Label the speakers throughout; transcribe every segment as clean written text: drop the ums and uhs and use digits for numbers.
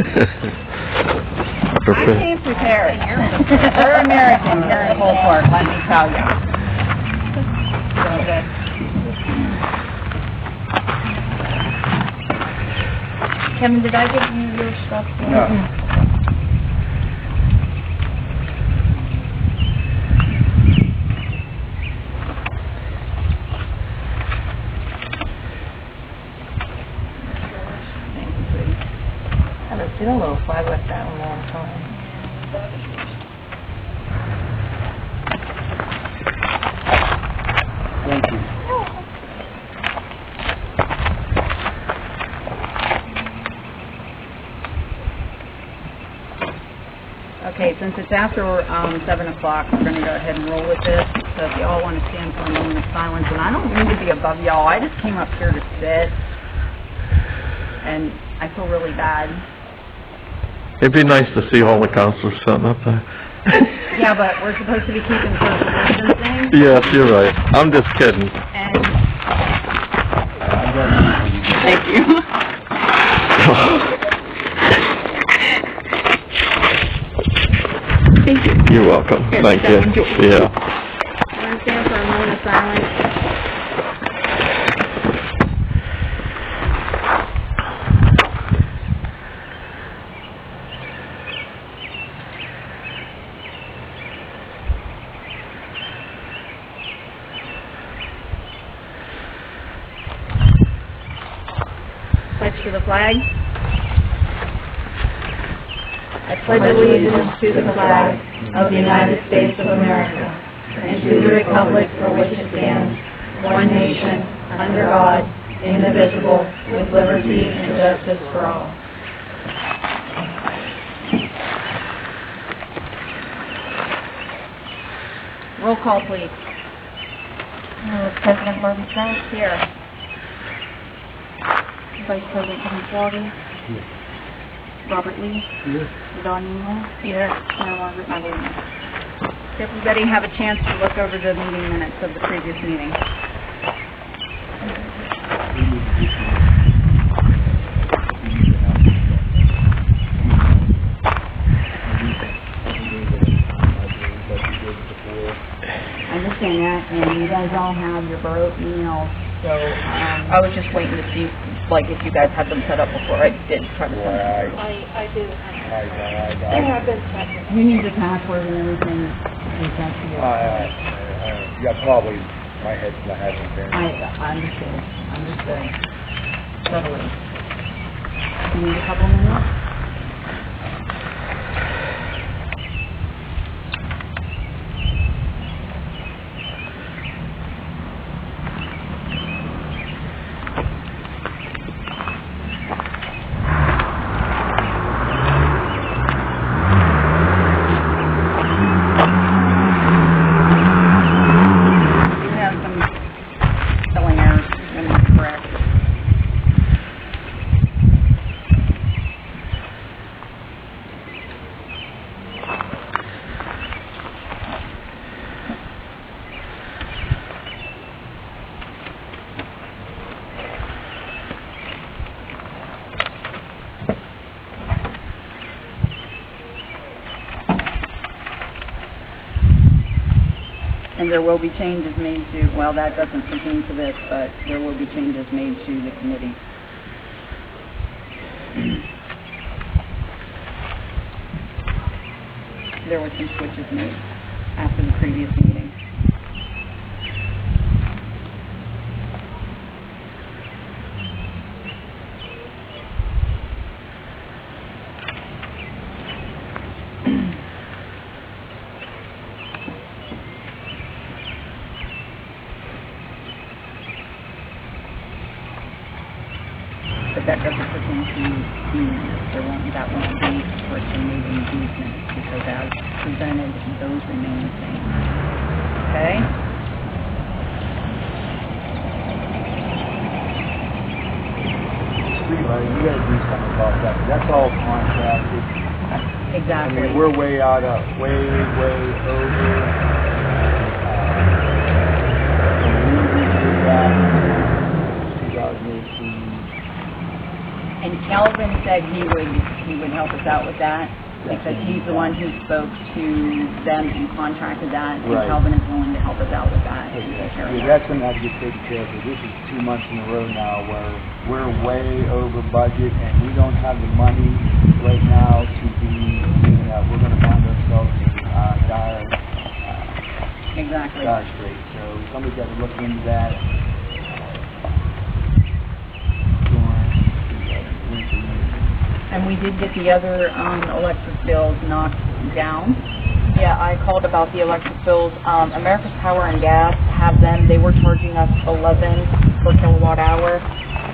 Speaker 1: I came prepared. We're American here in Colport, let me tell you. Kevin, did I give you your stuff?
Speaker 2: No.
Speaker 1: I haven't seen a little flag like that in a long time.
Speaker 2: Thank you.
Speaker 1: Okay, since it's after 7 o'clock, we're going to go ahead and roll with this. So if you all want to stand for a moment of silence, and I don't mean to be above y'all, I just came up here to sit, and I feel really bad.
Speaker 3: It'd be nice to see all the counselors sitting up there.
Speaker 1: Yeah, but we're supposed to be keeping social distancing.
Speaker 3: Yes, you're right. I'm just kidding.
Speaker 1: And thank you. Thank you.
Speaker 3: You're welcome. Thank you. Yeah.
Speaker 1: I want to stand for a moment of silence. Pledge to the flag. I pledge allegiance to the flag of the United States of America and to the republic for which it stands, one nation, under God, indivisible, with liberty and justice for all. Roll call, please.
Speaker 4: President Martin Trump,
Speaker 1: Here.
Speaker 4: Vice President Kevin Slaughter,
Speaker 2: Yes.
Speaker 4: Robert Lee,
Speaker 2: Yes.
Speaker 4: Don Nemo,
Speaker 1: Here.
Speaker 4: Mayor Margaret Maloney.
Speaker 1: Did everybody have a chance to look over the meeting minutes of the previous meeting? I understand that, and you guys all have your borough emails, so I was just waiting to see, like, if you guys had them set up before I did try to send them.
Speaker 4: I do.
Speaker 2: I
Speaker 4: have been set.
Speaker 1: You need the password and everything we sent to you.
Speaker 2: yeah, probably. My head's not having been.
Speaker 1: I understand. Understood. Totally. You need a couple minutes? And there will be changes made to, well, that doesn't pertain to this, but there will be changes made to the committee. There were some switches made after the previous meeting. But that doesn't pertain to that won't be correction made in these minutes, because as presented, those remain the same. Okay?
Speaker 2: You gotta do something about that. That's all contracted.
Speaker 1: Exactly.
Speaker 2: I mean, we're way out of, way over. We did that 2018.
Speaker 4: And Kelvin said he would help us out with that, because he's the one who spoke to them and contracted that, and
Speaker 2: Right.
Speaker 4: Kelvin is willing to help us out with that. and take care of
Speaker 2: Yeah,
Speaker 4: that.
Speaker 2: that's gonna have to get taken care of, because this is 2 months in a row now where we're way over budget, and we don't have the money right now to be, we're gonna find ourselves in dire
Speaker 4: Exactly.
Speaker 2: straits. So somebody's got to look into that.
Speaker 4: And we did get the other electric bills knocked down. Yeah, I called about the electric bills. America's Power and Gas have them. They were charging us 11 per kilowatt hour.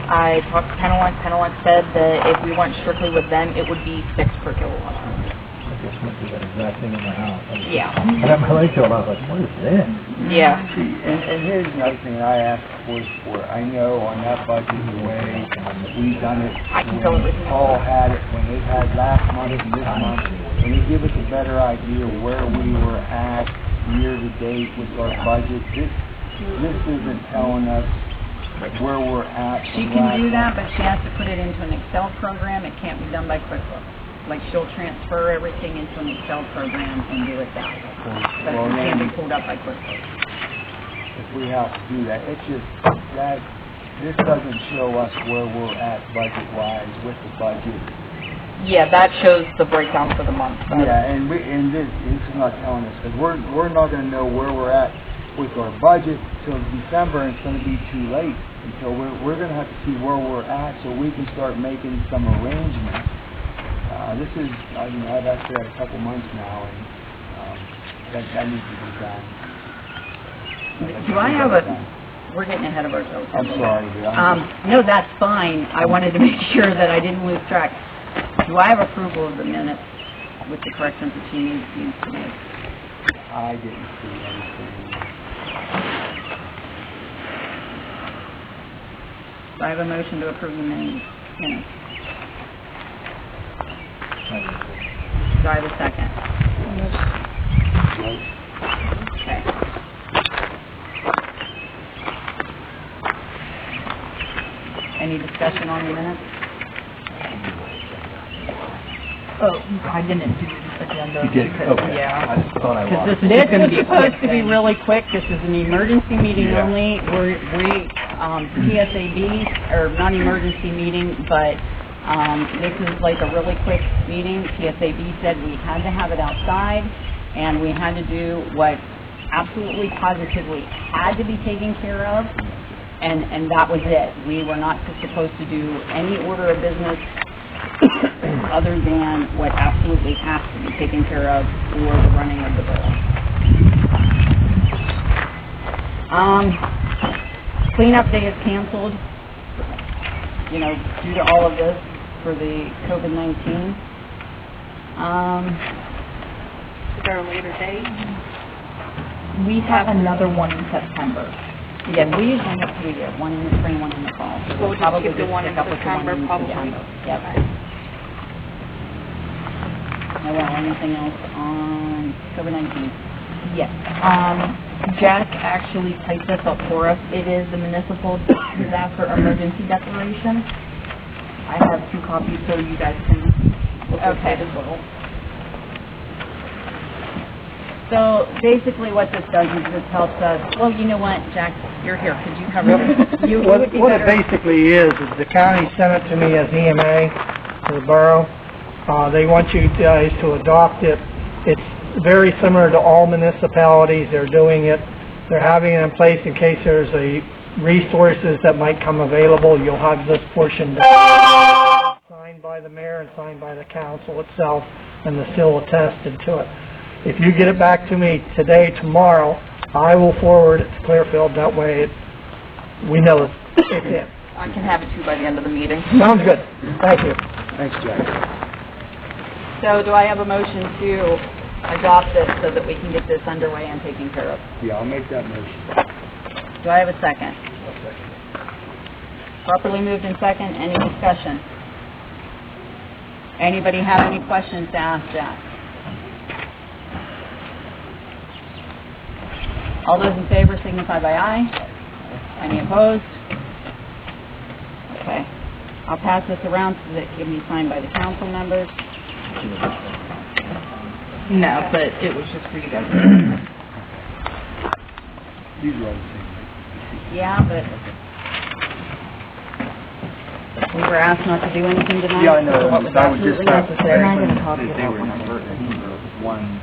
Speaker 4: I talked to Penelec. Penelec said that if we went strictly with them, it would be 6 per kilowatt hour.
Speaker 5: I guess must be that exact thing in the house.
Speaker 4: Yeah.
Speaker 5: I got my light bill, I was like, what is this?
Speaker 4: Yeah.
Speaker 2: And here's another thing I asked for. I know on that budget, the way we've done it,
Speaker 4: I can tell it with you.
Speaker 2: Paul had it when they had last month and this month, and they give us a better idea of where we were at year to date with our budget. This isn't telling us where we're at.
Speaker 4: She can do that, but she has to put it into an Excel program. It can't be done by QuickBooks. Like, she'll transfer everything into an Excel program and do it that way. But it can't be pulled up by QuickBooks.
Speaker 2: If we have to do that, it's just that this doesn't show us where we're at budget-wise with the budget.
Speaker 4: Yeah, that shows the breakdown for the month.
Speaker 2: Yeah, and this is not telling us, because we're not going to know where we're at with our budget till December, and it's going to be too late. Until we're going to have to see where we're at so we can start making some arrangements. This is, I've actually had a couple months now, and that needs to be done.
Speaker 4: Do I have a... We're getting ahead of ourselves.
Speaker 2: I'm sorry, dude.
Speaker 4: No, that's fine. I wanted to make sure that I didn't lose track. Do I have approval of the minutes with the corrections that she needs to make?
Speaker 2: I didn't see anything.
Speaker 4: Do I have a motion to approve the minutes? Do I have a second? Okay. Any discussion on the minutes? Oh, I didn't do the agenda.
Speaker 5: You did?
Speaker 4: because-
Speaker 5: Okay.
Speaker 4: Yeah.
Speaker 5: I thought I
Speaker 4: Because
Speaker 5: lost.
Speaker 4: this was supposed to be really quick. This is an emergency meeting
Speaker 5: Yeah.
Speaker 4: only. PSAB, or non-emergency meeting, but this is like a really quick meeting. PSAB said we had to have it outside, and we had to do what absolutely positively had to be taken care of, and that was it. We were not supposed to do any order of business other than what absolutely has to be taken care of for the running of the borough. Cleanup day is canceled, due to all of this for the COVID-19.
Speaker 1: Is there a later date?
Speaker 4: We have another one in September. Yeah, we usually have 3 here, one in the spring, one in the fall.
Speaker 1: So we'll just
Speaker 4: Probably
Speaker 1: keep the one in
Speaker 4: pick up with the
Speaker 1: September,
Speaker 4: one in
Speaker 1: probably.
Speaker 4: September. Yep. Now, well, anything else on COVID-19? Yes. Jack actually typed this up for us. It is the Municipal Disaster Emergency Declaration. I have 2 copies so you guys can look at it as well. So basically what this does is this helps us, well, you know what, Jack, you're here, could you cover it? You would be
Speaker 6: What it
Speaker 4: better.
Speaker 6: basically is the county sent it to me as EMA to the borough. They want you guys to adopt it. It's very similar to all municipalities. They're doing it. They're having it in place in case there's resources that might come available. You'll have this portion signed by the mayor and signed by the council itself, and the seal attested to it. If you get it back to me today, tomorrow, I will forward it to Clearfield. That way we know it's in.
Speaker 4: I can have it to you by the end of the meeting.
Speaker 6: Sounds good. Thank you.
Speaker 2: Thanks, Jack.
Speaker 4: So do I have a motion to adopt this so that we can get this underway and taken care of?
Speaker 2: Yeah, I'll make that motion.
Speaker 4: Do I have a second? Properly moved in second. Any discussion? Anybody have any questions to ask Jack? All those in favor signify by aye. Any opposed? Okay. I'll pass this around so that it can be signed by the council members. No, but it was just for you guys.
Speaker 2: These are all the same.
Speaker 4: Yeah, but we were asked not to do anything tonight.
Speaker 2: Yeah, I know.
Speaker 4: So what was
Speaker 2: That was just
Speaker 4: absolutely necessary.
Speaker 1: I'm gonna copy
Speaker 2: They
Speaker 1: that
Speaker 2: were
Speaker 1: one.
Speaker 2: numbered and one.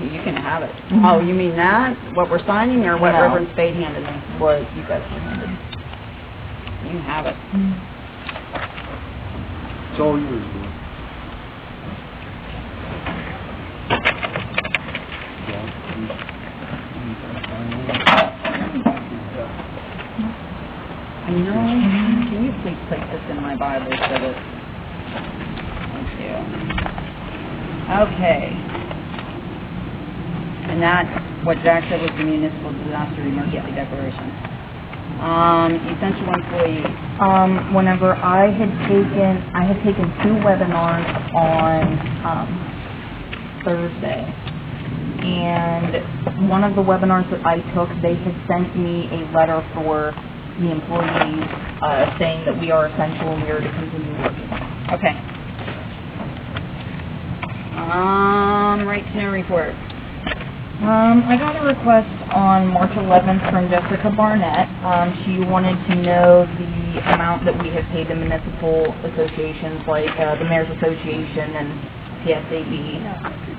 Speaker 4: You can have it. Oh, you mean that? What we're signing or what
Speaker 1: No.
Speaker 4: Reverend Spade handed me?
Speaker 1: What you guys handed.
Speaker 4: You can have it.
Speaker 2: It's all yours, boy.
Speaker 4: You know, can you please place this in my Bible so that... Thank you. Okay. And that, what Jack said was the municipal disaster emergency declaration. Essential employee.
Speaker 1: Whenever I had taken 2 webinars on, Thursday. And one of the webinars that I took, they had sent me a letter for the employees, saying that we are essential and we are to continue working.
Speaker 4: Okay. Right to know report.
Speaker 1: I got a request on March 11th from Jessica Barnett. She wanted to know the amount that we have paid the municipal associations, like the Mayor's Association and PSAB.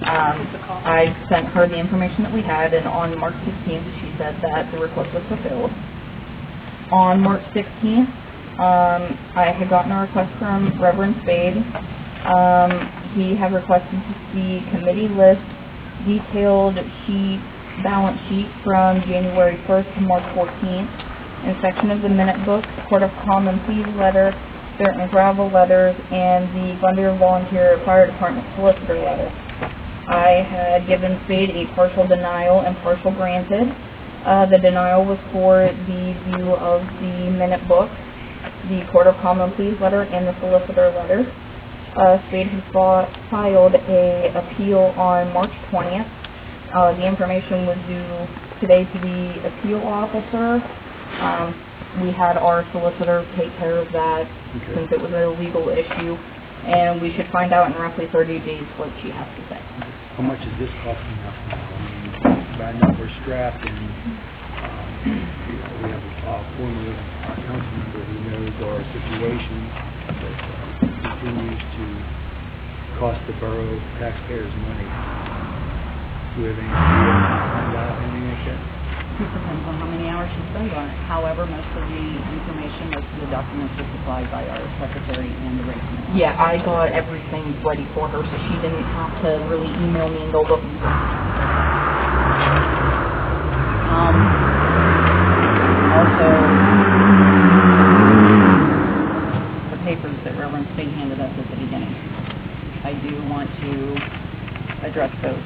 Speaker 1: I sent her the information that we had, and on March 16th, she said that the request was fulfilled. On March 16th, I had gotten a request from Reverend Spade. He had requested to see committee list, detailed balance sheet from January 1st to March 14th, inspection of the minute books, Court of Common Pleas letter, dirt and gravel letters, and the Glendier Volunteer Fire Department solicitor letter. I had given Spade a partial denial and partial granted. The denial was for the view of the minute book, the Court of Common Pleas letter, and the solicitor letter. Spade has filed a appeal on March 20th. The information was due today to the appeal officer. We had our solicitor take care of that since it was a legal issue, and we should find out in roughly 30 days what she has to say.
Speaker 2: How much is this costing us now? I mean, right now we're strapped and, we have a former council member who knows our situation that continues to cost the borough taxpayers money. Do we have anything like that?
Speaker 4: It depends on how many hours she spends on it. However, most of the information, most of the documents were supplied by our secretary and the race man.
Speaker 1: Yeah, I got everything ready for her, so she didn't have to really email me and go looking for it.
Speaker 4: Also, the papers that Reverend Spade handed us at the beginning. I do want to address those.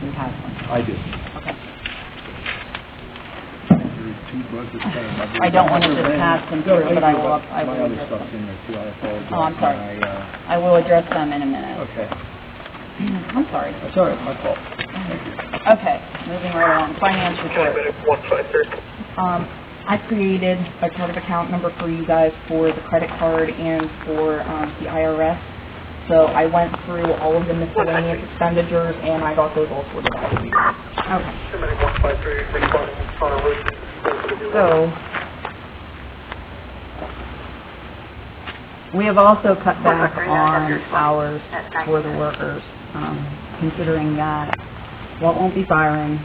Speaker 4: Who has one?
Speaker 2: I do.
Speaker 4: Okay. I don't want to just pass them through, but I will
Speaker 2: My other
Speaker 4: address
Speaker 2: stuff's
Speaker 4: them.
Speaker 2: in there too, I apologize.
Speaker 4: Oh, I'm sorry. I will address them in a minute.
Speaker 2: Okay.
Speaker 4: I'm sorry.
Speaker 2: That's all right, my fault. Thank you.
Speaker 4: Okay, moving right along. Finance report. I created a chart of account number for you guys for the credit card and for the IRS. So I went through all of the miscellaneous expenditures and I got those all sorted out for you. Okay. So, we have also cut back on hours for the workers, considering that won't be firing.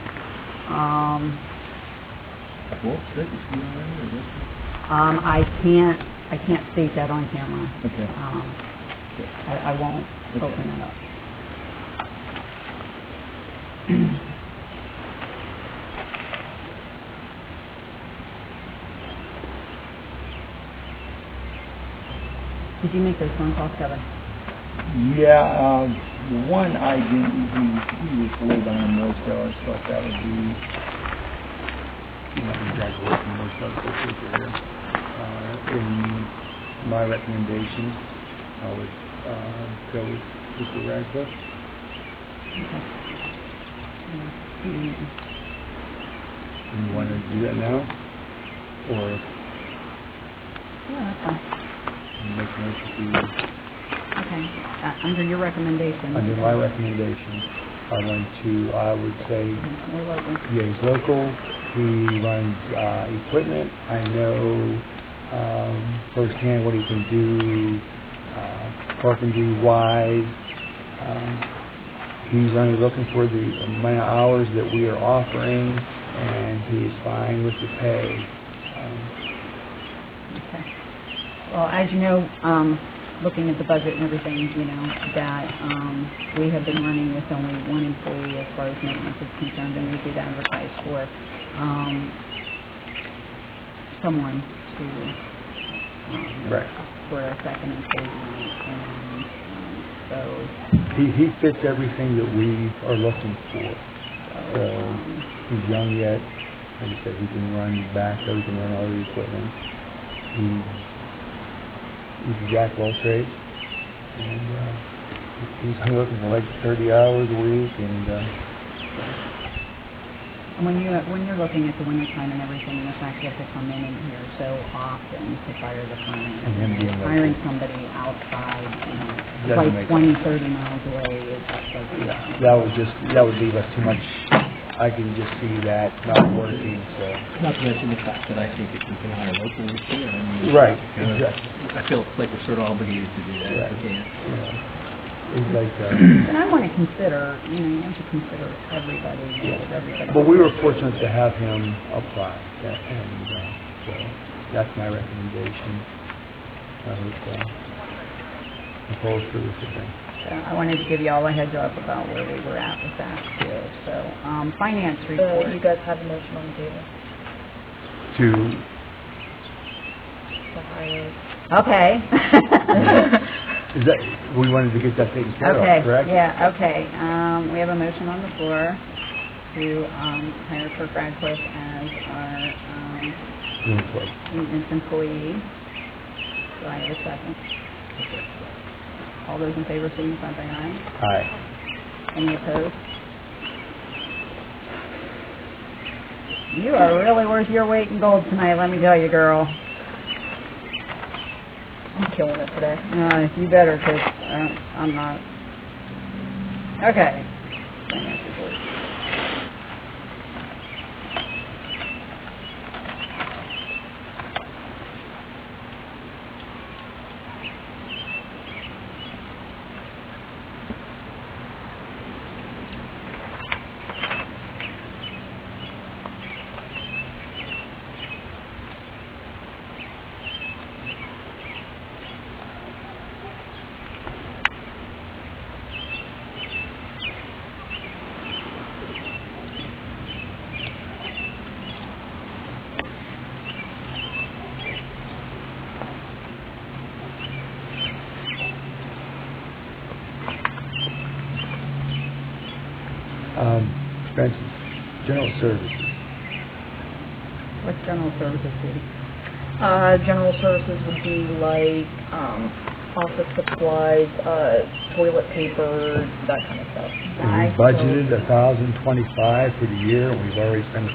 Speaker 4: I can't state that on camera.
Speaker 2: Okay.
Speaker 4: I won't open it up. Did you make those phone calls, Kevin?
Speaker 2: Yeah, the one I didn't, he was delayed on the most, so I thought that would be, congratulations, most of the people here. In my recommendation, I would, go with Mr. Radcliffe. You want to do that now? Or?
Speaker 4: Yeah, that's fine.
Speaker 2: Make a motion
Speaker 4: Okay. Under your recommendation.
Speaker 2: to, under my recommendation, I would say,
Speaker 4: More local.
Speaker 2: yeah, he's local, he runs, equipment, I know, firsthand what he can do, carpentry wise. He's only looking for the amount of hours that we are offering, and he is fine with the pay.
Speaker 4: Okay. Well, as you know, looking at the budget and everything, you know, that we have been running with only one employee as far as maintenance is concerned, and we did advertise for someone to
Speaker 2: Right.
Speaker 4: for a second employee, and so
Speaker 2: He fits everything that we are looking for. So, he's young yet, like I said, he can run backhoe, he can run all the equipment. He's a jack of all trades, and he's only looking for like 30 hours a week, and
Speaker 4: when you're looking at the winter time and everything, and the fact you have to come in here so often to fire the furnace,
Speaker 2: And him being
Speaker 4: hiring
Speaker 2: local.
Speaker 4: somebody outside, you know,
Speaker 2: Doesn't
Speaker 4: like
Speaker 2: make
Speaker 4: 20, 30 miles away is just like,
Speaker 2: that would leave us too much. I can just see that not working, so.
Speaker 7: Not to mention the fact that I think if we can hire locally too, I mean.
Speaker 2: Right,
Speaker 7: exactly. I feel like we're sort of obligated to do that if we can.
Speaker 2: Yeah. It's like,
Speaker 4: and I want to consider, you know, you have to consider everybody, everybody.
Speaker 2: but we were fortunate to have him apply, and so that's my recommendation. I hope Nicole's through with the thing.
Speaker 4: I wanted to give you all a heads up about where we were at with that too. So, finance report.
Speaker 1: You guys have a motion on the table
Speaker 2: To,
Speaker 1: to hire.
Speaker 4: Okay.
Speaker 2: is that, we wanted to get that taken care
Speaker 4: Okay,
Speaker 2: of, correct?
Speaker 4: yeah, okay. We have a motion on the floor to hire Kirk Radcliffe as our maintenance employee. Do I have a second? All those in favor signify by aye.
Speaker 2: Aye.
Speaker 4: Any opposed? You are really worth your weight in gold tonight, let me tell you, girl.
Speaker 1: I'm killing it today.
Speaker 4: You better, because I'm not. Okay. Finance report.
Speaker 2: Expenses, general services.
Speaker 4: What's general services, Judy?
Speaker 1: General services would be like, office supplies, toilet paper, that kind of stuff.
Speaker 2: And we budgeted $1,025 for the year, and we've already spent $1,010.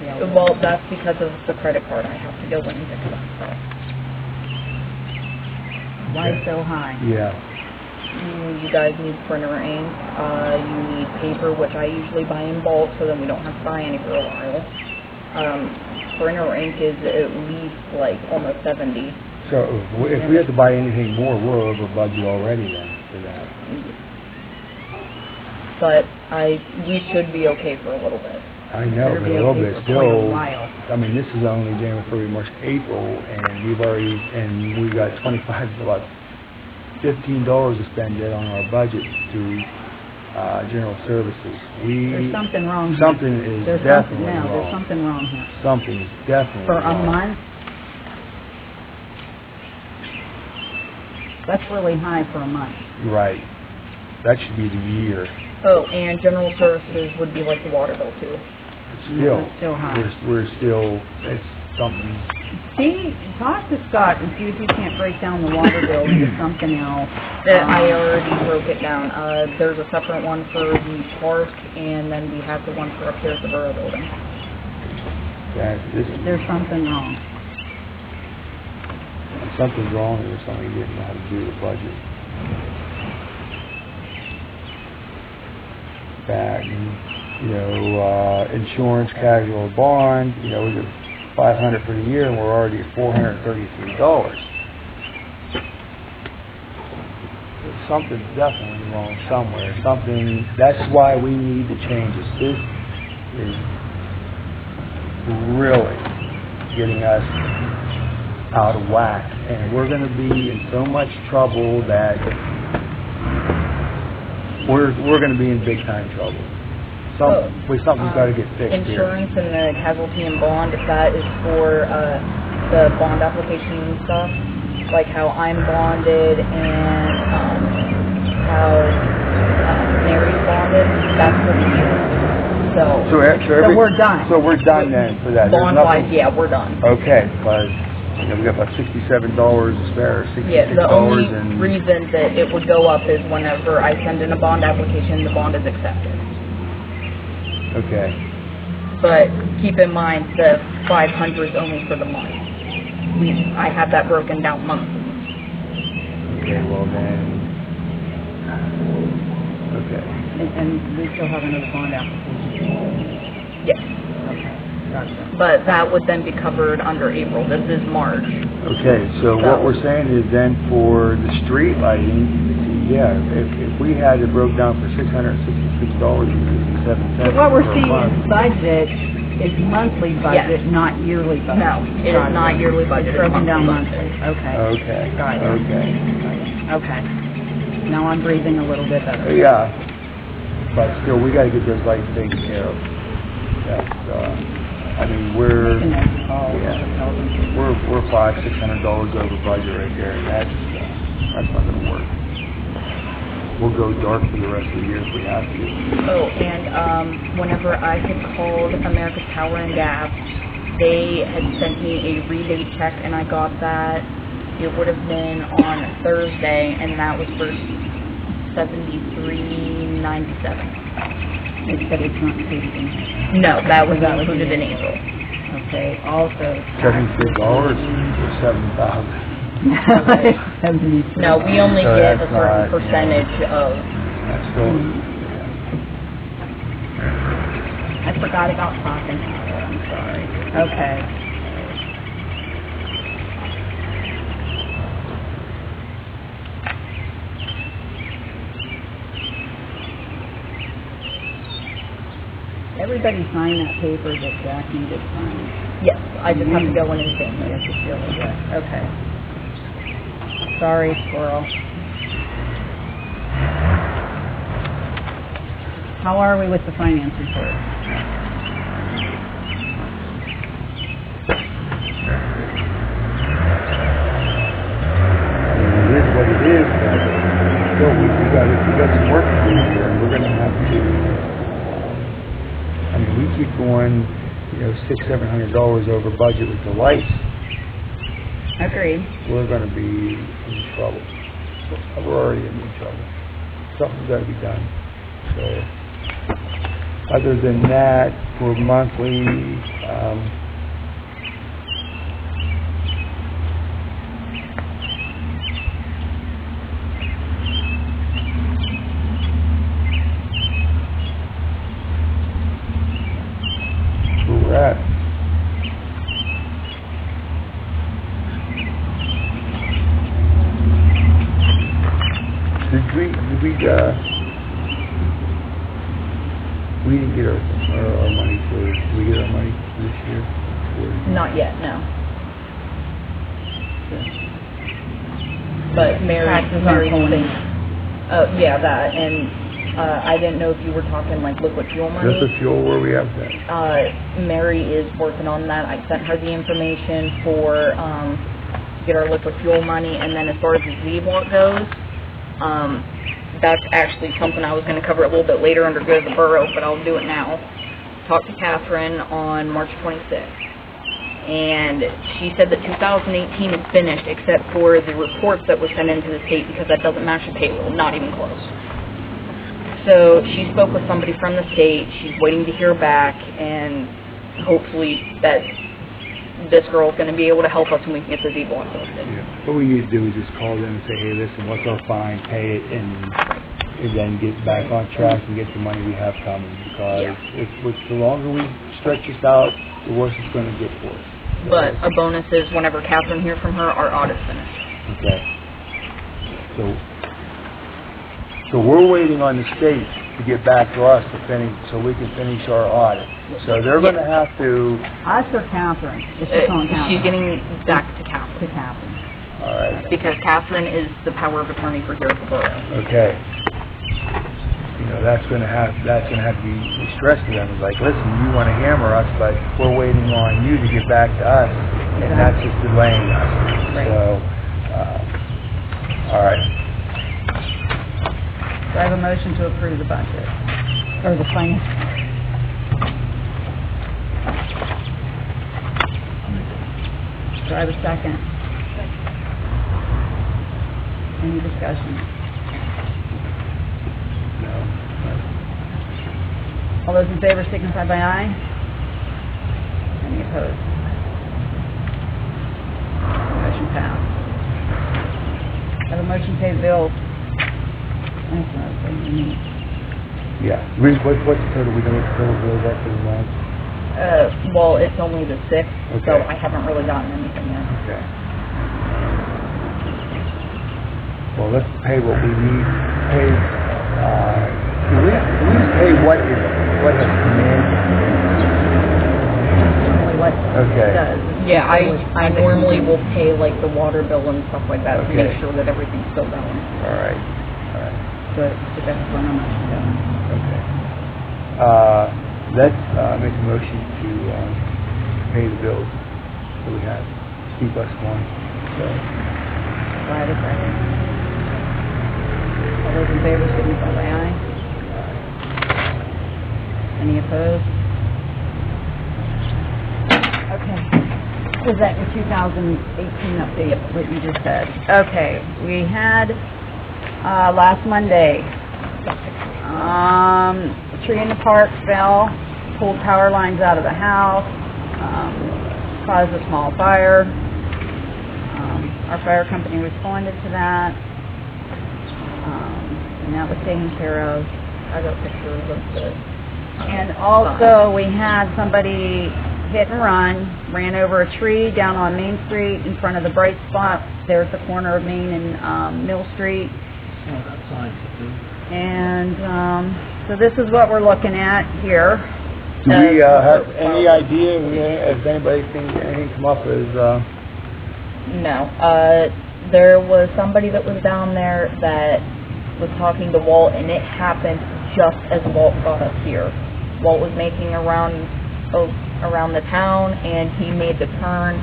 Speaker 4: Yeah.
Speaker 1: Well, that's because of the credit card. I have to go in and pick it up.
Speaker 4: Why so high?
Speaker 2: Yeah.
Speaker 1: You guys need printer ink. You need paper, which I usually buy in bulk, so then we don't have to buy any for a while. Printer ink is at least like almost 70.
Speaker 2: So if we have to buy anything more, we're over budget already then for that.
Speaker 1: But we should be okay for a little bit.
Speaker 2: I know,
Speaker 4: Better
Speaker 2: but
Speaker 4: be
Speaker 2: a little
Speaker 4: okay
Speaker 2: bit
Speaker 4: for quite a
Speaker 2: still.
Speaker 4: while.
Speaker 2: I mean, this is only January, February, March, April, and we got about $15 to spend it on our budget to general services.
Speaker 4: There's something wrong here.
Speaker 2: Something is
Speaker 4: There's
Speaker 2: definitely
Speaker 4: something, no,
Speaker 2: wrong.
Speaker 4: there's something wrong here.
Speaker 2: Something is definitely
Speaker 4: For a
Speaker 2: wrong.
Speaker 4: month? That's really high for a month.
Speaker 2: Right. That should be the year.
Speaker 1: Oh, and general services would be like the water bill too.
Speaker 2: Still,
Speaker 4: It's still high.
Speaker 2: we're still, it's something.
Speaker 4: See, talk to Scott and see if he can't break down the water bill to something else.
Speaker 1: I already broke it down. There's a separate one for the park, and then we have the one for up here at the borough building.
Speaker 2: That, this,
Speaker 4: There's something wrong.
Speaker 2: something's wrong here, somebody didn't know how to do the budget. That, and, insurance, casual, bond, we get $500 for the year, and we're already at $433. Something's definitely wrong somewhere. That's why we need to change this. This is really getting us out of whack, and we're going to be in so much trouble that we're going to be in big time trouble. Something's got to get fixed
Speaker 4: insurance here. And the casualty and bond, if that is for the bond application and stuff, like how I'm bonded and how Mary's bonded, that's for the year. So we're done.
Speaker 2: So we're done then for that.
Speaker 4: Bond-wise, yeah, we're done.
Speaker 2: Okay, because we got about $67 to spare, $66.
Speaker 4: Yeah, the only reason that it would go up is whenever I send in a bond application, the bond is accepted.
Speaker 2: Okay.
Speaker 4: But keep in mind, the 500 is only for the month. I have that broken down monthly.
Speaker 2: Okay, well then. Okay.
Speaker 4: And we still have another bond application? Yes. Okay, gotcha. But that would then be covered under April. This is March.
Speaker 2: Okay, so what we're saying is then for the street lighting, yeah, if we had it broke down for $666.57
Speaker 8: What we're
Speaker 2: per
Speaker 8: seeing
Speaker 2: month.
Speaker 8: in budget is monthly budget,
Speaker 4: Yes.
Speaker 8: not yearly budget.
Speaker 4: No, it is not yearly budget.
Speaker 8: It's broken down
Speaker 4: monthly.
Speaker 8: monthly. Okay.
Speaker 2: Okay.
Speaker 8: Got it.
Speaker 2: Okay.
Speaker 8: Okay. Now I'm breathing a little bit better.
Speaker 2: Yeah, but still, we got to get those lights taken care of. That's, we're $500-600 over budget right there, and that's not going to work. We'll go dark for the rest of the year if we have to.
Speaker 4: Oh, and whenever I had called America's Power and Gas, they had sent me a rebate check, and I got that. It would have been on Thursday, and that was for $73.97.
Speaker 8: They said it's not included in here.
Speaker 4: No, that was included in April.
Speaker 8: Okay, also.
Speaker 2: $76 or $7,000.
Speaker 8: 76.
Speaker 4: No, we only
Speaker 2: So
Speaker 4: get a
Speaker 2: that's
Speaker 4: certain
Speaker 2: not,
Speaker 4: percentage of.
Speaker 2: That's still.
Speaker 8: I forgot about talking power, I'm sorry. Okay. Everybody signed that paper that Jack needed signed.
Speaker 4: Yes, I just have to go in and sign it.
Speaker 8: Yes, it's really good. Okay. Sorry, squirrel. How are we with the finance report?
Speaker 2: It is what it is, but still, we got some work to do here, and we're going to have to. We keep going, $600-700 over budget with the lights.
Speaker 4: Agreed.
Speaker 2: We're going to be in trouble. We're already in trouble. Something's got to be done. So, other than that, for monthly, where we're at. We didn't get our money for, did we get our money this year?
Speaker 4: Not yet, no. But Mary's thing. Oh, yeah, that, and I didn't know if you were talking like liquid fuel money.
Speaker 2: Just the fuel, where we have that?
Speaker 4: Mary is working on that. I sent her the information for, to get our liquid fuel money, and then as far as the Z-Walk goes, that's actually something I was going to cover a little bit later under Good of the Borough, but I'll do it now. Talked to Catherine on March 26th, and she said that 2018 is finished except for the reports that were sent into the state because that doesn't match the payroll, not even close. So she spoke with somebody from the state. She's waiting to hear back, and hopefully that this girl's gonna be able to help us and we can get the Z block listed.
Speaker 2: Yeah. What we need to do is just call them and say, hey, listen, what's our fine, pay it, and then get back on track and get the money we have coming. Because the longer we stretch this out, the worse it's going to get for us.
Speaker 4: But a bonus is whenever Catherine hears from her, our audit's finished.
Speaker 2: Okay. So we're waiting on the state to get back to us to finish, so we can finish our audit. So they're going to have to.
Speaker 8: Us or Catherine? It's just on Catherine.
Speaker 4: She's getting back to Catherine.
Speaker 8: To Catherine.
Speaker 2: All right.
Speaker 4: Because Catherine is the power of attorney for here at the borough.
Speaker 2: Okay. You know, that's going to have to be stressed to them. It's like, listen, you want to hammer us, but we're waiting on you to get back to us, and that's just delaying us.
Speaker 4: Right.
Speaker 2: So, all right.
Speaker 8: Do I have a motion to approve the budget? Or the finance? Do I have a second? Any discussion? All those in favor signify by aye. Any opposed? Motion passed. I have a motion to pay the bills. That's not what you need.
Speaker 2: Yeah. What's the total? We don't have the total bills up for the month?
Speaker 4: Well, it's only the 6th, so
Speaker 2: Okay.
Speaker 4: I haven't really gotten anything yet.
Speaker 2: Okay. Well, let's pay what we need. Pay. Can we pay what has come in?
Speaker 4: Normally what
Speaker 2: Okay.
Speaker 4: it does. Yeah, I normally will pay like the water bill and stuff like that to
Speaker 2: Okay.
Speaker 4: make sure that everything's still going.
Speaker 2: All right.
Speaker 4: But that's when I'm actually going.
Speaker 2: Okay. Let's make a motion to pay the bills that we have. C plus one. So,
Speaker 4: Do I have a second? All those in favor signify by aye. Any opposed? Okay.
Speaker 8: Was that your 2018 update, what you just said? Okay, we had, last Monday, a tree in the park fell, pulled power lines out of the house, caused a small fire. Our fire company responded to that, and that was taken care of.
Speaker 4: I got pictures of the...
Speaker 8: And also, we had somebody hit and run, ran over a tree down on Main Street in front of the Bright Spot. There's the corner of Main and Mill Street.
Speaker 7: Oh, that sign's
Speaker 8: And so this is what we're looking at here.
Speaker 2: do we have any idea? Has anybody seen anything come up as?
Speaker 4: No. There was somebody that was down there that was talking to Walt, and it happened just as Walt got up here. Walt was making around the town, and he made the turn,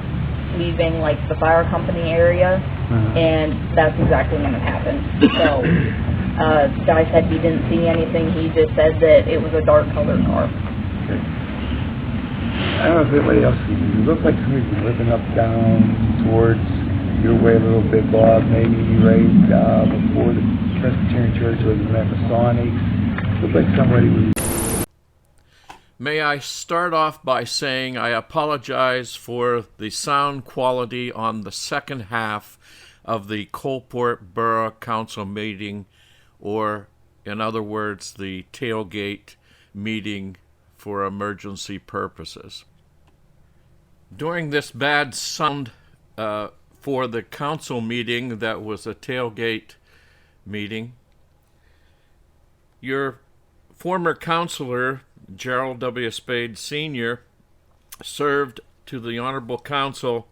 Speaker 4: leaving like the fire company area, and that's exactly when it happened. So, the guy said he didn't see anything. He just said that it was a dark colored car.
Speaker 2: I don't know if anybody else sees it. It looks like somebody's been whipping up down towards your way a little bit, Bob. Maybe right before the Presbyterian Church or the Masonics. Looks like somebody was.
Speaker 3: May I start off by saying I apologize for the sound quality on the second half of the Coalport Borough Council meeting, or in other words, the tailgate meeting for emergency purposes. During this bad sound for the council meeting that was a tailgate meeting, your former councilor, Gerald W. Spade Sr., served to the Honorable Council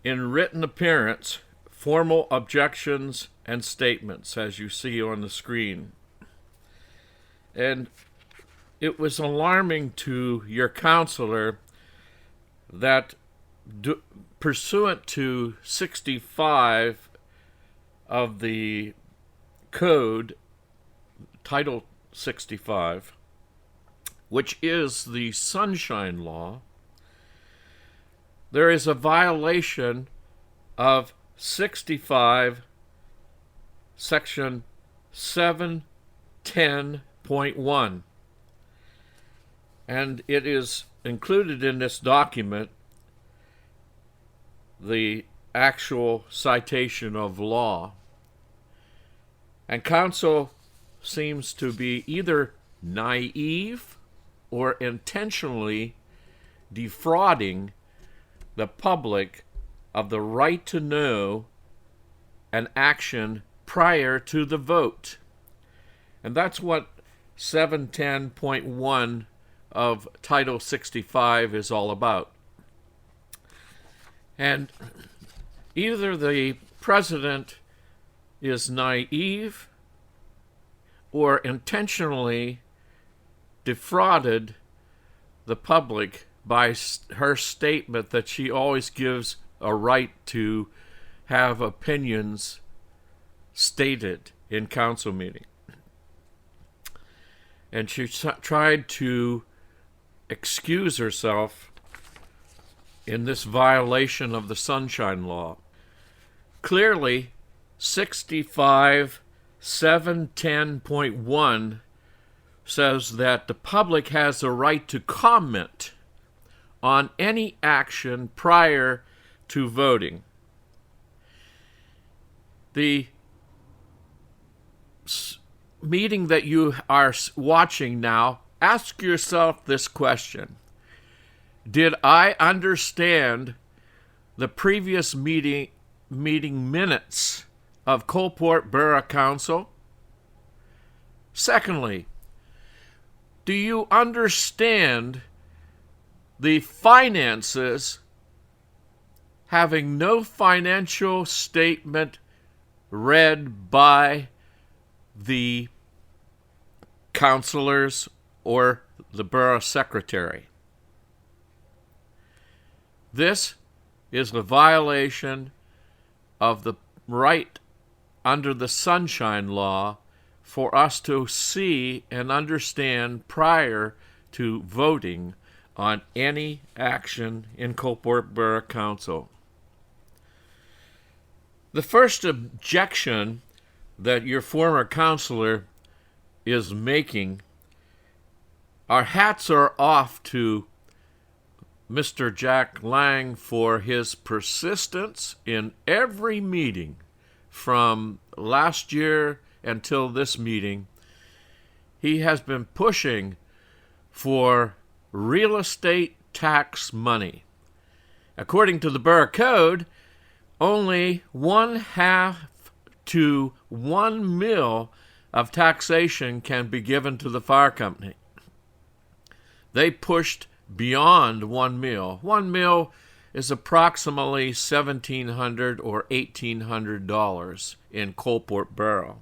Speaker 3: in written appearance, formal objections, and statements, as you see on the screen. And it was alarming to your counselor that pursuant to 65 of the code, Title 65, which is the Sunshine Law, there is a violation of 65, Section 710.1. And it is included in this document the actual citation of law. And counsel seems to be either naive or intentionally defrauding the public of the right to know an action prior to the vote. And that's what 710.1 of Title 65 is all about. And either the president is naive or intentionally defrauded the public by her statement that she always gives a right to have opinions stated in council meeting. And she tried to excuse herself in this violation of the Sunshine Law. Clearly, 65.710.1 says that the public has a right to comment on any action prior to voting. The meeting that you are watching now, ask yourself this question. Did I understand the previous meeting minutes of Coalport Borough Council? Secondly, do you understand the finances having no financial statement read by the councilors or the borough secretary? This is the violation of the right under the Sunshine Law for us to see and understand prior to voting on any action in Coalport Borough Council. The first objection that your former counselor is making, our hats are off to Mr. Jack Lang for his persistence in every meeting from last year until this meeting. He has been pushing for real estate tax money. According to the Borough Code, only 1/2 to 1 mil of taxation can be given to the fire company. They pushed beyond 1 mil. 1 mil is approximately $1,700 or $1,800 in Coalport Borough.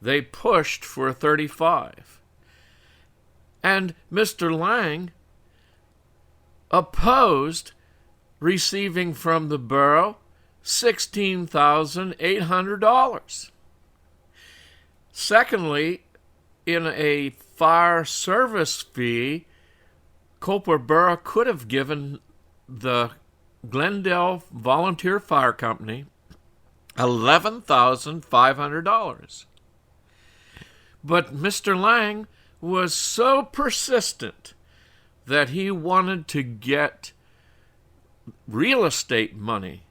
Speaker 3: They pushed for 35. And Mr. Lang opposed receiving from the borough $16,800. Secondly, in a fire service fee, Coalport Borough could have given the Glendale Volunteer Fire Company $11,500. But Mr. Lang was so persistent that he wanted to get real estate money,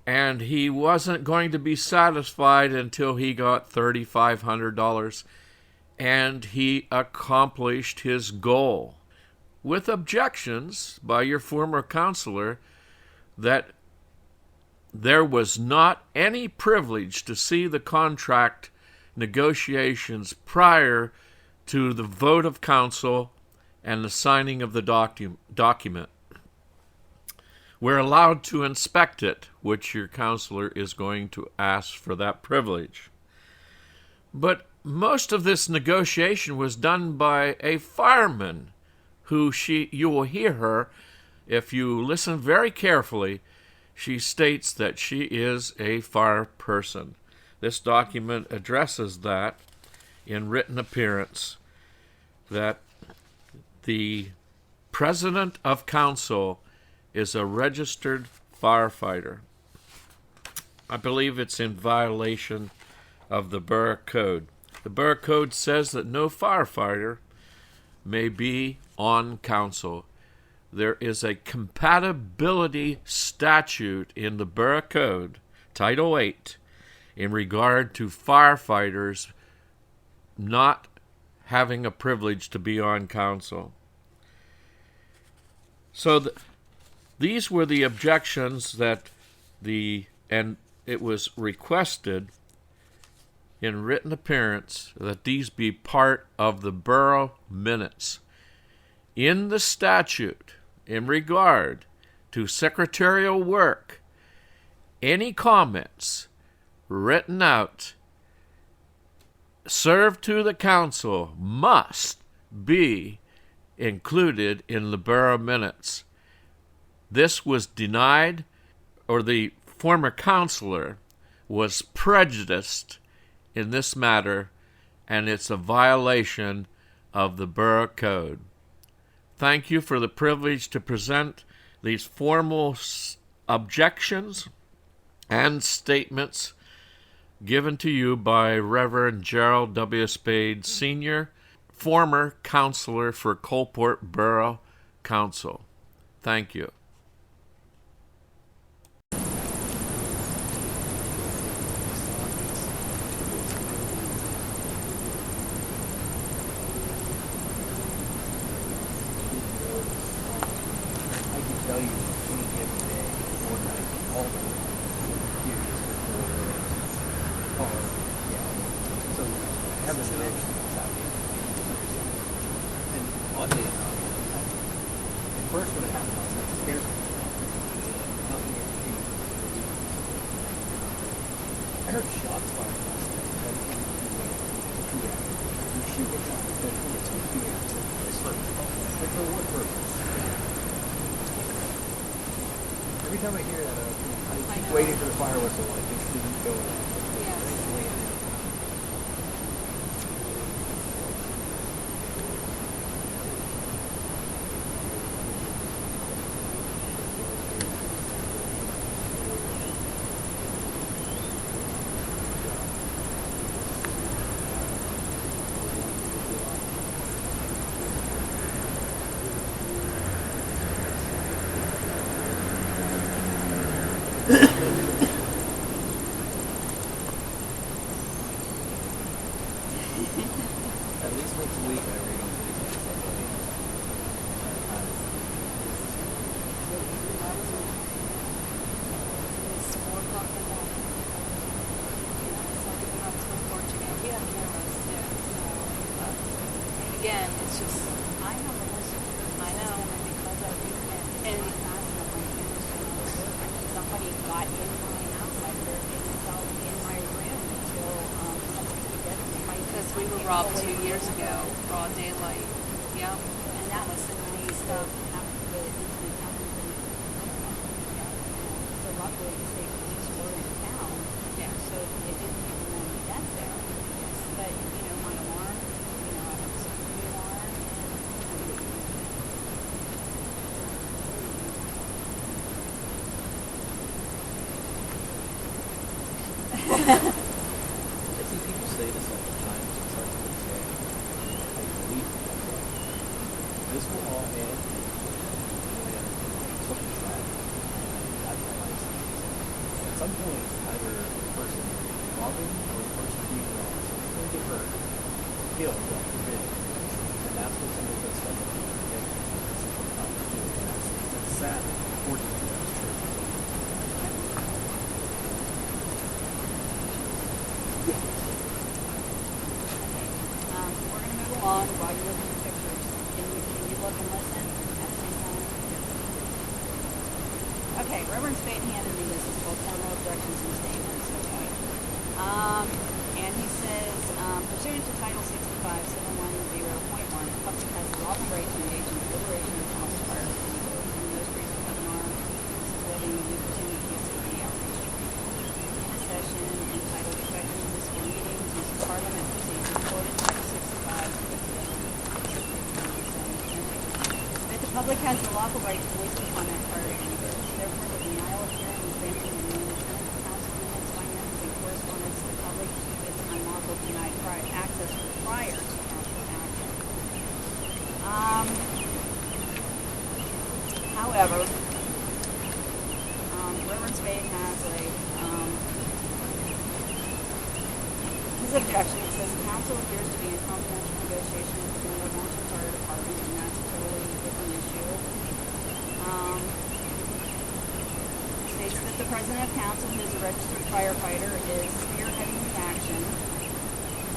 Speaker 3: and he wasn't going to be satisfied until he got $3,500, and he accomplished his goal with objections by your former counselor that there was not any privilege to see the contract negotiations prior to the vote of council and the signing of the document. We're allowed to inspect it, which your counselor is going to ask for that privilege. But most of this negotiation was done by a fireman who you will hear her, if you listen very carefully, she states that she is a fire person. This document addresses that in written appearance, that the president of council is a registered firefighter. I believe it's in violation of the Borough Code. The Borough Code says that no firefighter may be on council. there is a compatibility statute in the Borough Code, Title 8, in regard to firefighters not having a privilege to be on council. So these were the objections that and it was requested in written appearance that these be part of the borough minutes. In the statute, in regard to secretarial work, any comments written out served to the council must be included in the borough minutes. This was denied, or the former councilor was prejudiced in this matter, and it's a violation of the Borough Code. Thank you for the privilege to present these formal objections and statements given to you by Reverend Gerald W. Spade, Sr., former counselor for Coalport Borough Council. Thank you.
Speaker 7: I can tell you any given day or night, all the years before car, yeah. So having an action without me. And oddly enough, at first when it happened, I was like scared. Nothing ever changed. I heard shots fired last night. That was in the 2 hours. You shoot it out, but it's 2 hours. It's like, for what purpose? Every time I hear that, I keep waiting for the fire whistle. Like it didn't go off. At least once a week I read on
Speaker 9: It's 4 o'clock in the morning. So we have to report you again. We have cameras too. So, and again, it's just, I know the most. I know. Because I do that. And somebody got in my house. I heard they was out in my room until somebody could get to me.
Speaker 10: Because we were robbed 2 years ago, broad daylight. Yeah.
Speaker 9: And that was some nice stuff. So luckily, the state police were in town.
Speaker 10: Yeah.
Speaker 9: So it didn't even know me get there. But, my alarm, I have a security alarm.
Speaker 7: I see people say this all the time. It's hard to say. I believe it. This will all end when something's bad. That's my life. At some point, either the person robbing or the person being robbed is going to get hurt, killed, God forbid. And that's when somebody puts stuff on the head. That's sad. Unfortunately, that's true.
Speaker 9: We're going to move along while you're looking at pictures. Can you look and listen at the same time? Okay, Reverend Spade handed me this. It's called Formal Objections and Statements. Okay. And he says, pursuant to Title 65, 710.1, the public has the lawful right to engage in deliberation of house fire procedure. In those cases of an arm, this is whether you pursuant to PSAB outreach. In a session entitled Effective Municipal Meetings, use of Parliament procedure, quoted Title 65, that the public has the lawful right to voice their comment prior to any vote. Therefore, the denial of hearing, examining, and management of council minutes, finances, and correspondence to the public is unlawful denied access prior to council action. However, Reverend Spade has his objection. It says council appears to be in confidential negotiation with the Glendale Township Fire Department, and that's a totally different issue. States that the president of council, who is a registered firefighter, is spearheading the action.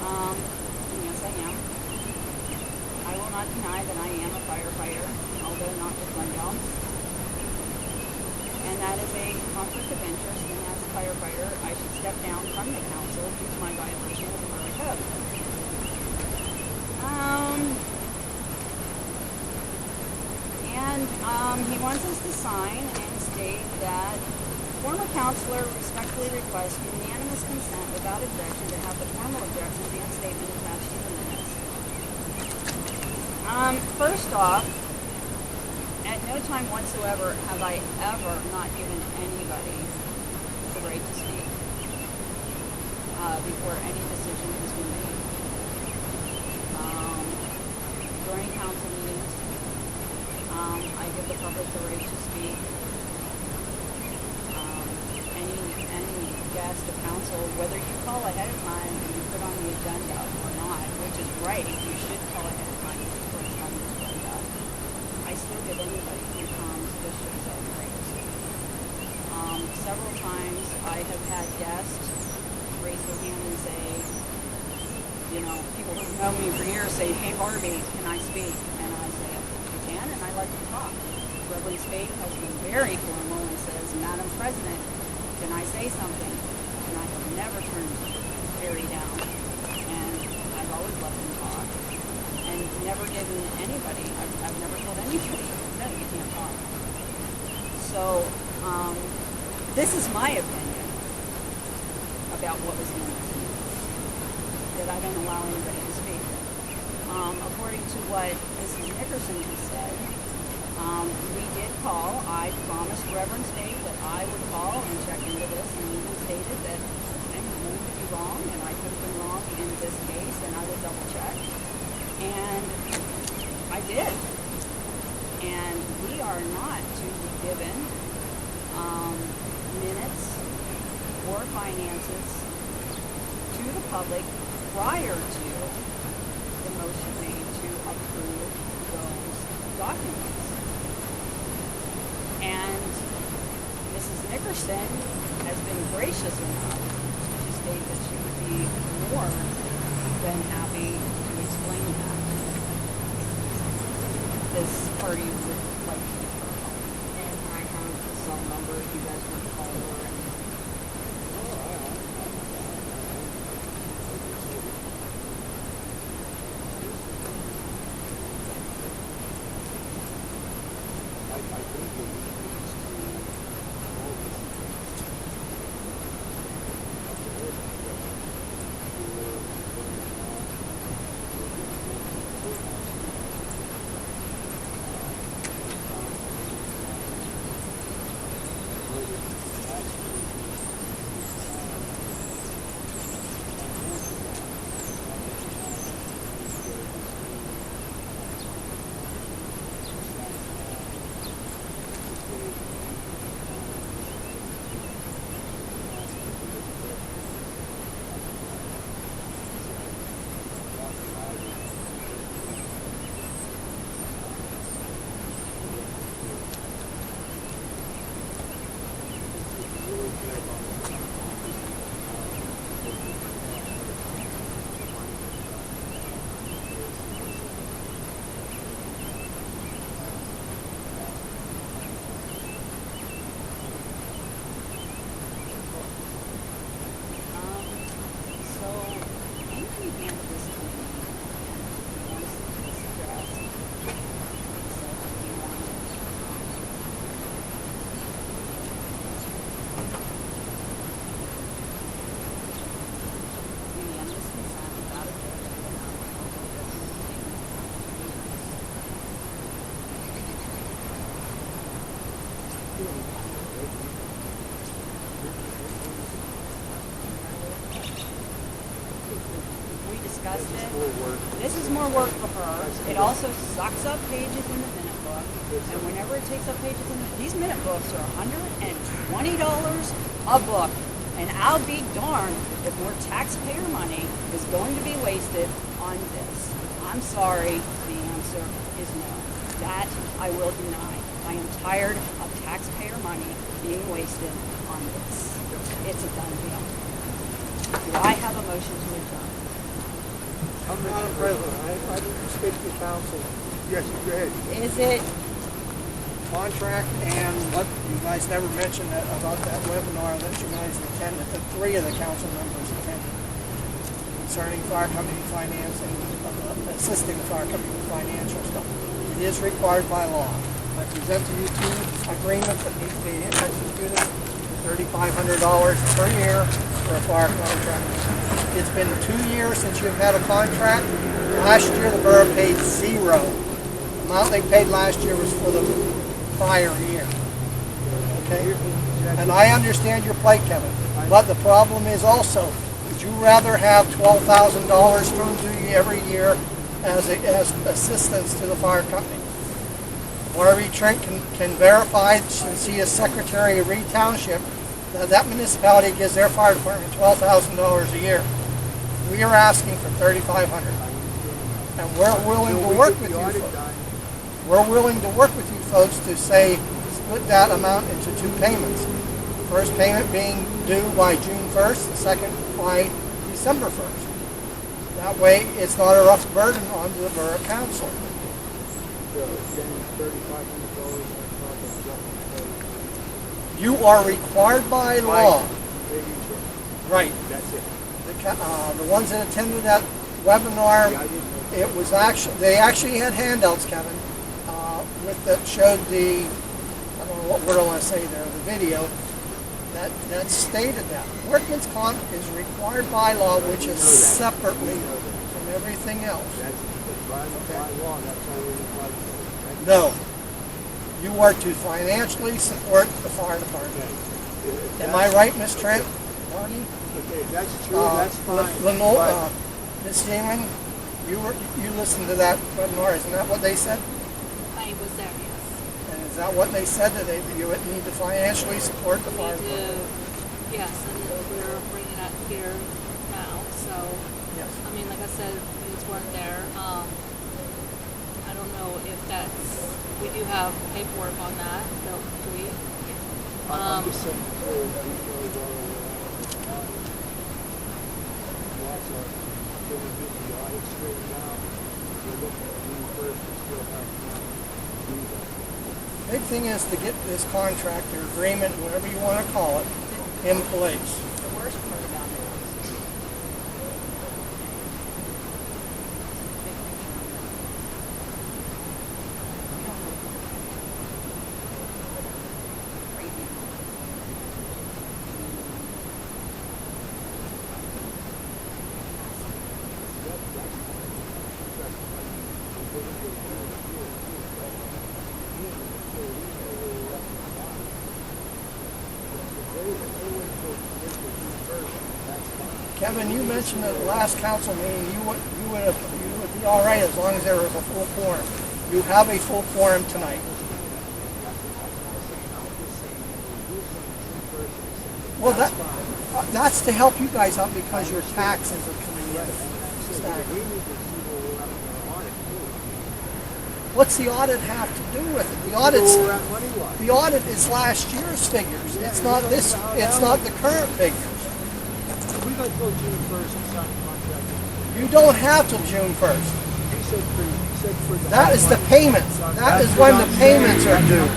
Speaker 9: And yes, I am. I will not deny that I am a firefighter, although not with Glendale. And that is a conflict of interest, and as a firefighter, I should step down from the council due to my violation of the borough code. He wants us to sign and state that former counselor respectfully requests unanimous consent without objection to have the formal objections and statement attached to the minutes. First off, at no time whatsoever have I ever not given anybody the right to speak before any decision has been made. During council meetings, I give the public the right to speak. Any guest of council, whether you call ahead of time and you put on the agenda or not, which is right, you should call ahead of time to put it on the agenda. I still give anybody who comes the shows up the right to speak. Several times I have had guests raise their hand and say, you know, people who know me for years say, hey Barbie, can I speak? And I say, you can, and I like to talk. Reverend Spade has been very formal and says, Madam President, can I say something? And I have never turned Barry down, and I've always let him talk, and never given anybody, I've never told anybody, no, you can't talk. So, this is my opinion about what was in this meeting, that I don't allow anybody to speak. According to what Mrs. Nickerson has said, we did call. I promised Reverend Spade that I would call and check into this, and even stated that I'm going to be wrong, and I could have been wrong in this case, and I would double check. And I did. And we are not to be given minutes or finances to the public prior to the motion made to approve those documents. And Mrs. Nickerson has been gracious enough to state that she would be more than happy to explain that. This party would like to be her home. And I have the cell number if you guys want to call her. And discussed it. This is more work for her. It also sucks up pages in the minute book. book, and whenever it takes up pages in these minute books are $120 a book. And I'll be darned if more taxpayer money is going to be wasted on this. I'm sorry, the answer is no. That I will deny. I am tired of taxpayer money being wasted on this. It's a done deal. Do I have a motion to adjourn?
Speaker 6: Madam President, I need to speak to council.
Speaker 2: Yes, go ahead.
Speaker 9: Is it
Speaker 6: Contract and what you guys never mentioned about that webinar that you guys attended, that 3 of the council members attended, concerning fire company financing, assisting the fire company with financial stuff. It is required by law. I present to you 2 agreements that need to be executed, $3,500 per year for a fire contract. It's been 2 years since you've had a contract. Last year the borough paid 0. The amount they paid last year was for the prior year. Okay? And I understand your plight, Kevin. But the problem is also, would you rather have $12,000 thrown to you every year as assistance to the fire company? Marty Trent can verify, since he is Secretary of Reed Township, that municipality gives their fire department $12,000 a year. We are asking for $3,500. And we're willing to work with you folks. We're willing to work with you folks to say, split that amount into 2 payments. First payment being due by June 1st, the second by December 1st. That way, it's not a rough burden on the borough council. You are required by law. Right.
Speaker 2: That's it.
Speaker 6: The ones that attended that webinar, it was they actually had handouts, Kevin, that showed the, I don't know what word I want to say there, the video, that stated that. Workman's comp is required by law, which is separately from everything else. No. You are to financially support the fire department. Am I right, Ms. Trent? Marty?
Speaker 2: Okay, that's true, that's fine.
Speaker 6: Ms. Seaman, you listened to that webinar, isn't that what they said?
Speaker 10: I was there, yes.
Speaker 6: And is that what they said, that you would need to financially support the fire
Speaker 10: We
Speaker 6: department?
Speaker 10: do, yes, and we're bringing that here now, so,
Speaker 6: Yes.
Speaker 10: I mean, like I said, these weren't there. I don't know if we do have paperwork on that, do we?
Speaker 2: I'm just saying,
Speaker 6: Big thing is to get this contract or agreement, whatever you want to call it, in place.
Speaker 9: the worst part about it?
Speaker 6: Kevin, you mentioned at the last council meeting you would be all right as long as there was a full quorum. You have a full quorum tonight. Well, that's to help you guys out because your taxes are coming in staggered. What's the audit have to do with it? The audit is last year's figures. It's not this. It's not the current figures.
Speaker 2: we got till June 1st and sign the contract.
Speaker 6: You don't have till June 1st.
Speaker 2: He said for the
Speaker 6: That is the payments. That is when the payments are due.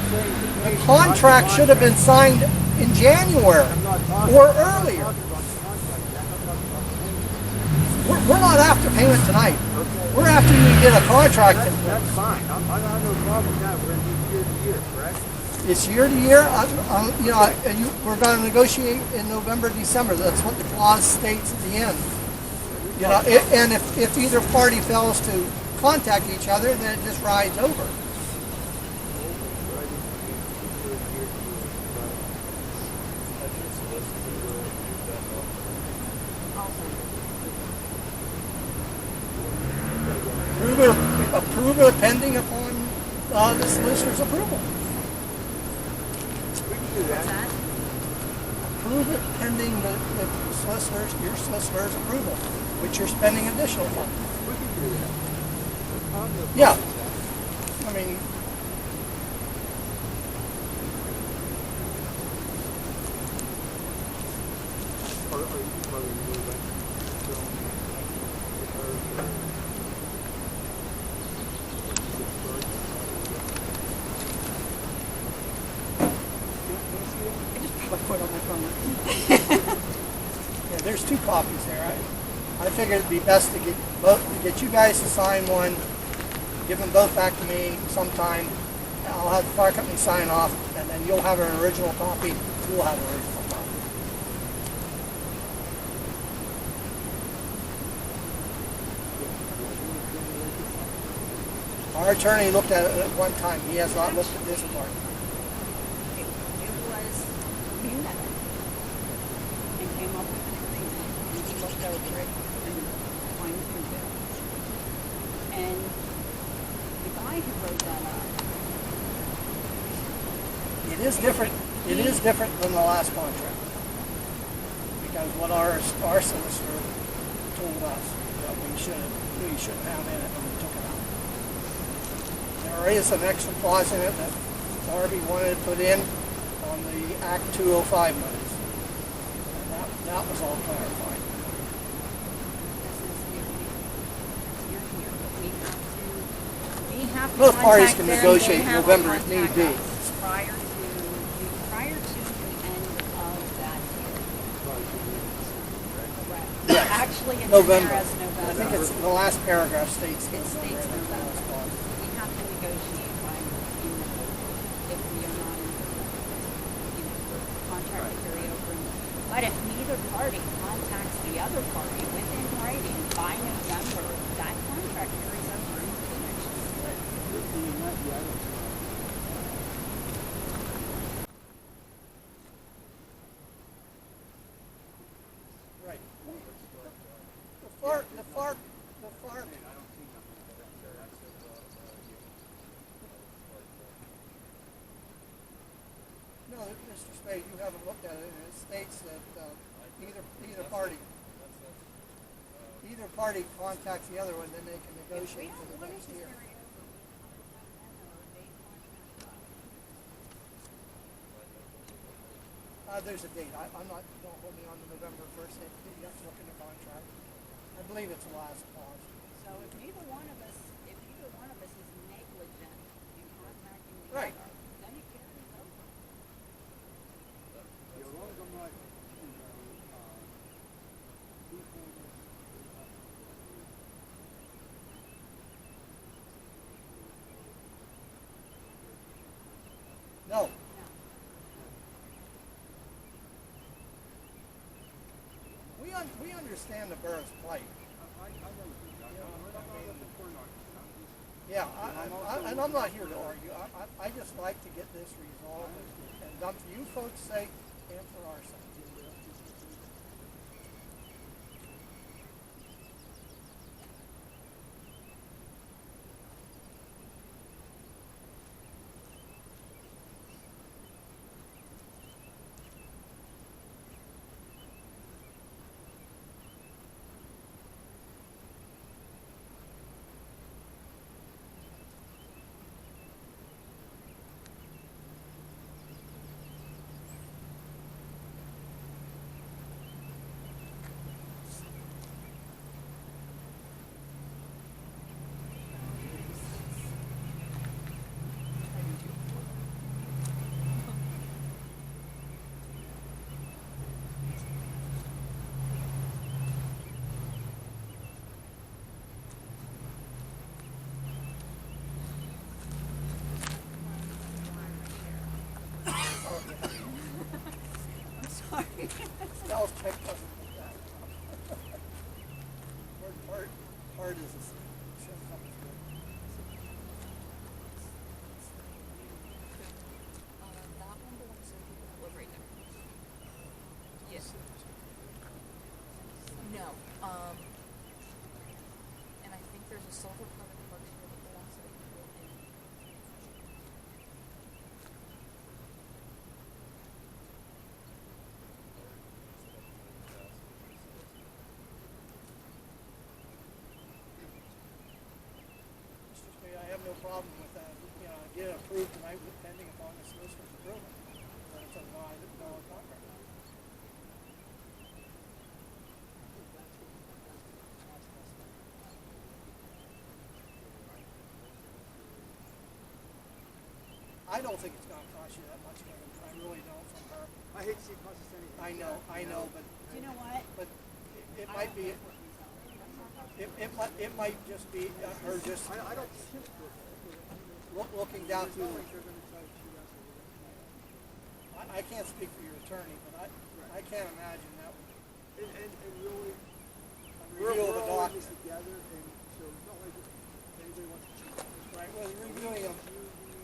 Speaker 6: The contract should have been signed in January or earlier. We're not after payment tonight. We're after you get a contract in place.
Speaker 2: That's fine. I have no problem with that. We're going to do year to year, correct?
Speaker 6: It's year to year. We're going to negotiate in November, December. That's what the clause states at the end. And if either party fails to contact each other, then it just rides over. Approve it pending upon the solicitor's approval.
Speaker 2: We can do
Speaker 9: What's
Speaker 2: that.
Speaker 9: that?
Speaker 6: Approve it pending the solicitor's, your solicitor's approval, which you're spending additional funds.
Speaker 2: We can do that.
Speaker 6: Yeah. I mean, I just put my foot on my phone. Yeah, there's two copies there. I figured it'd be best to get you guys to sign one, give them both back to me sometime. I'll have the fire company sign off, and then you'll have an original copy. We'll have an original copy. Our attorney looked at it at one time. He has not looked at this part.
Speaker 9: It was, we met and came up with an agreement, and he looked over it and fine-tuned it. And the guy who wrote that up,
Speaker 6: It is different. It is different than the last contract, because what our solicitor told us that we shouldn't have in it when we took it out. There is an extra clause in it that Darby wanted to put in on the Act 205 monies, and that was all clarified.
Speaker 9: this is you're here, but we have to
Speaker 6: Both parties
Speaker 9: contact
Speaker 6: can
Speaker 9: them,
Speaker 6: negotiate
Speaker 9: they have to
Speaker 6: November if need
Speaker 9: contact
Speaker 6: be.
Speaker 9: us prior to the end of that year. Correct.
Speaker 6: Yes.
Speaker 9: Actually, it's in
Speaker 6: November.
Speaker 9: there as
Speaker 6: I
Speaker 9: November.
Speaker 6: think it's the last paragraph states
Speaker 9: It states
Speaker 6: in the
Speaker 9: November.
Speaker 6: last clause.
Speaker 9: We have to negotiate by, if we are not in, the contract to carry over. But if neither party contacts the other party within writing by November, that contract carries over into the next year.
Speaker 6: Right. The FARC. No, Mr. Spade, you haven't looked at it, and it states that either party contacts the other one, then they can negotiate for the next year. There's a date. I'm not. Don't hold me on the November 1st. You have to look in the contract. I believe it's the last clause.
Speaker 9: So if neither one of us is negligent in contacting the
Speaker 6: Right.
Speaker 9: other, then it carries over.
Speaker 6: No. We understand the borough's plight. Yeah, and I'm not here to argue. I just like to get this resolved and done for you folks' sake and for our sake.
Speaker 9: I'm sorry.
Speaker 6: Spell check doesn't do that. Part is a show something's good.
Speaker 10: That one belongs to that one right there. Yes. No, and I think there's a silver covered parts here that belongs to the people in.
Speaker 6: no problem with that, get it approved tonight with pending upon the solicitor's approval. Then it's a valid contract. I don't think it's gonna cost you that much, Kevin. I really don't from her.
Speaker 2: I hate to see it cost us anything.
Speaker 6: I know, but.
Speaker 9: Do you know what?
Speaker 6: But it might be, it might just be her just
Speaker 2: I don't.
Speaker 6: looking down through.
Speaker 2: They're going to try to shoot us.
Speaker 6: I can't speak for your attorney, but I can't imagine that.
Speaker 2: And really,
Speaker 6: Review of the
Speaker 2: we're all in
Speaker 6: document.
Speaker 2: this together, and so it's not like anybody wants to cheat.
Speaker 6: Right, well,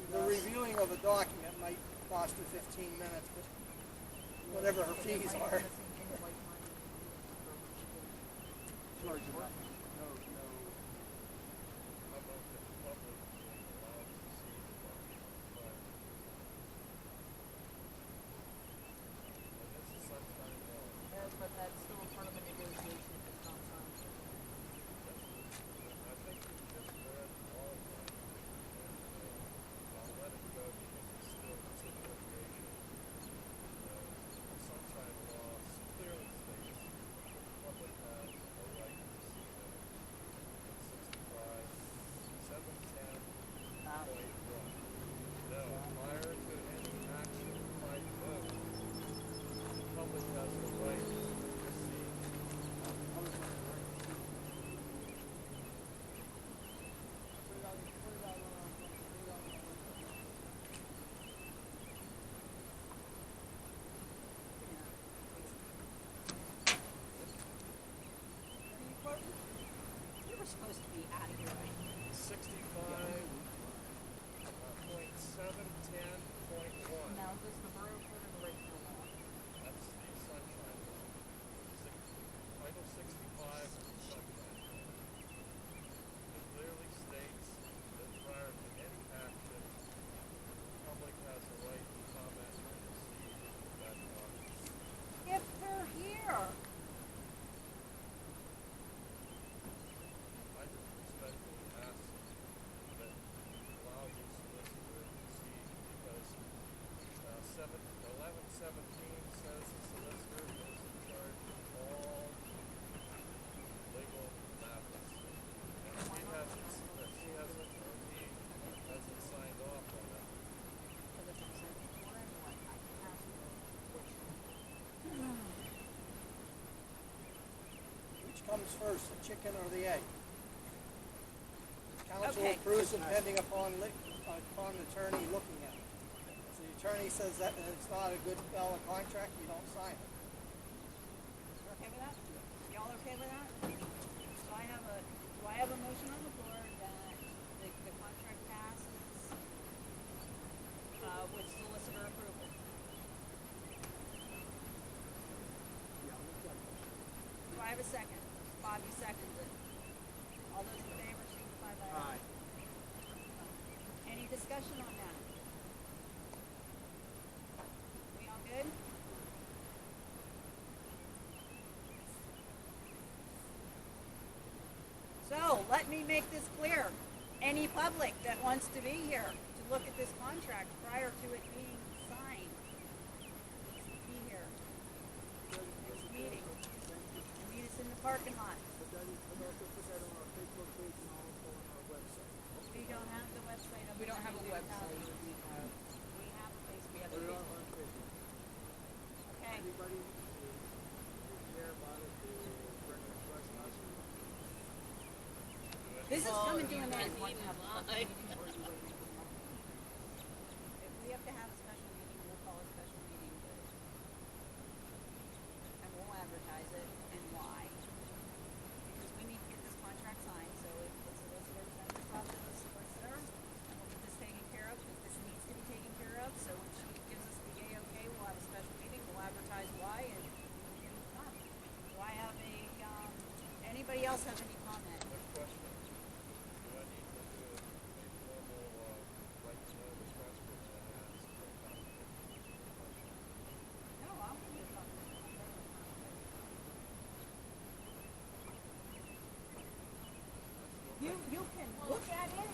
Speaker 6: the reviewing of a document might cost her 15 minutes, but whatever her fees are.
Speaker 2: Charge them. No.
Speaker 3: How about the public being allowed to see the document? And this is sunshine law.
Speaker 10: But that's still part of a negotiation if it's not signed.
Speaker 3: I think you just read all of that, and I'll let it go because it's still consideration. The sunshine law clearly states the public has a right to see them. It's 710.1. No, prior to any action by vote, the public has the right to see.
Speaker 9: You were supposed to be out of here, right?
Speaker 3: 65.710.1.
Speaker 10: Now, is this the borough code or the regular law?
Speaker 3: That's the sunshine law. Title 65 of the sunshine law. It clearly states that prior to any action, the public has the right to comment and receive that document.
Speaker 9: If they're here.
Speaker 3: I just respectfully ask that you allow the solicitor to see because 1117 says the solicitor is in charge of all legal matters. And she hasn't signed off on it.
Speaker 6: Which comes first, the chicken or the egg? Council
Speaker 9: Okay.
Speaker 6: approves it pending upon the attorney looking at it. If the attorney says that it's not a good valid contract, you don't sign it.
Speaker 9: You okay with that? Y'all okay with that? So do I have a motion on the floor that the contract passes, with solicitor approval? Do I have a second? Bob, you seconded it. All those in favor signify by aye. Any discussion on that? We all good? So, let me make this clear. Any public that wants to be here to look at this contract prior to it being signed, needs to be here. This meeting. Meet us in the parking lot.
Speaker 2: But that is, and also put that on our Facebook page and also on our website.
Speaker 9: We don't have the website.
Speaker 10: We don't have a website.
Speaker 9: We have a Facebook.
Speaker 10: We have
Speaker 2: Put
Speaker 10: a
Speaker 2: it on
Speaker 10: Facebook.
Speaker 2: Facebook.
Speaker 9: Okay.
Speaker 2: Anybody who care about it, to bring a request to us.
Speaker 9: This is coming to an end.
Speaker 10: If
Speaker 9: If we have to have a special meeting, we'll call a special meeting. And we'll advertise it and why. Because we need to get this contract signed, so if the solicitor sends us off to the solicitor, and we'll get this taken care of, because this needs to be taken care of, so when she gives us the A-OK, we'll have a special meeting, we'll advertise why, and get it done. Do I have anybody else have any comment?
Speaker 3: One question. Do I need to do a formal right to know request for that ask for a copy?
Speaker 9: No, I'll give you a copy. You can look at it,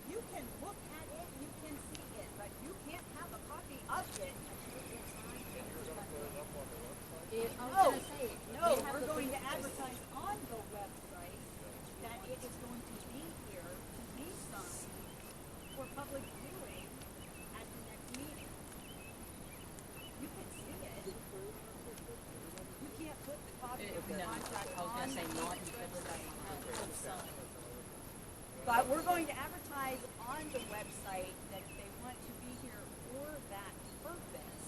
Speaker 9: You can look at it, you can see it, but you can't have a copy of it until it's signed.
Speaker 3: And you're gonna put it up on the website?
Speaker 9: No, we're going to advertise on the website that it is going to be here to be signed for public viewing at the next meeting. You can see it. You can't put the copy of the contract on the website. But we're going to advertise on the website that if they want to be here for that purpose,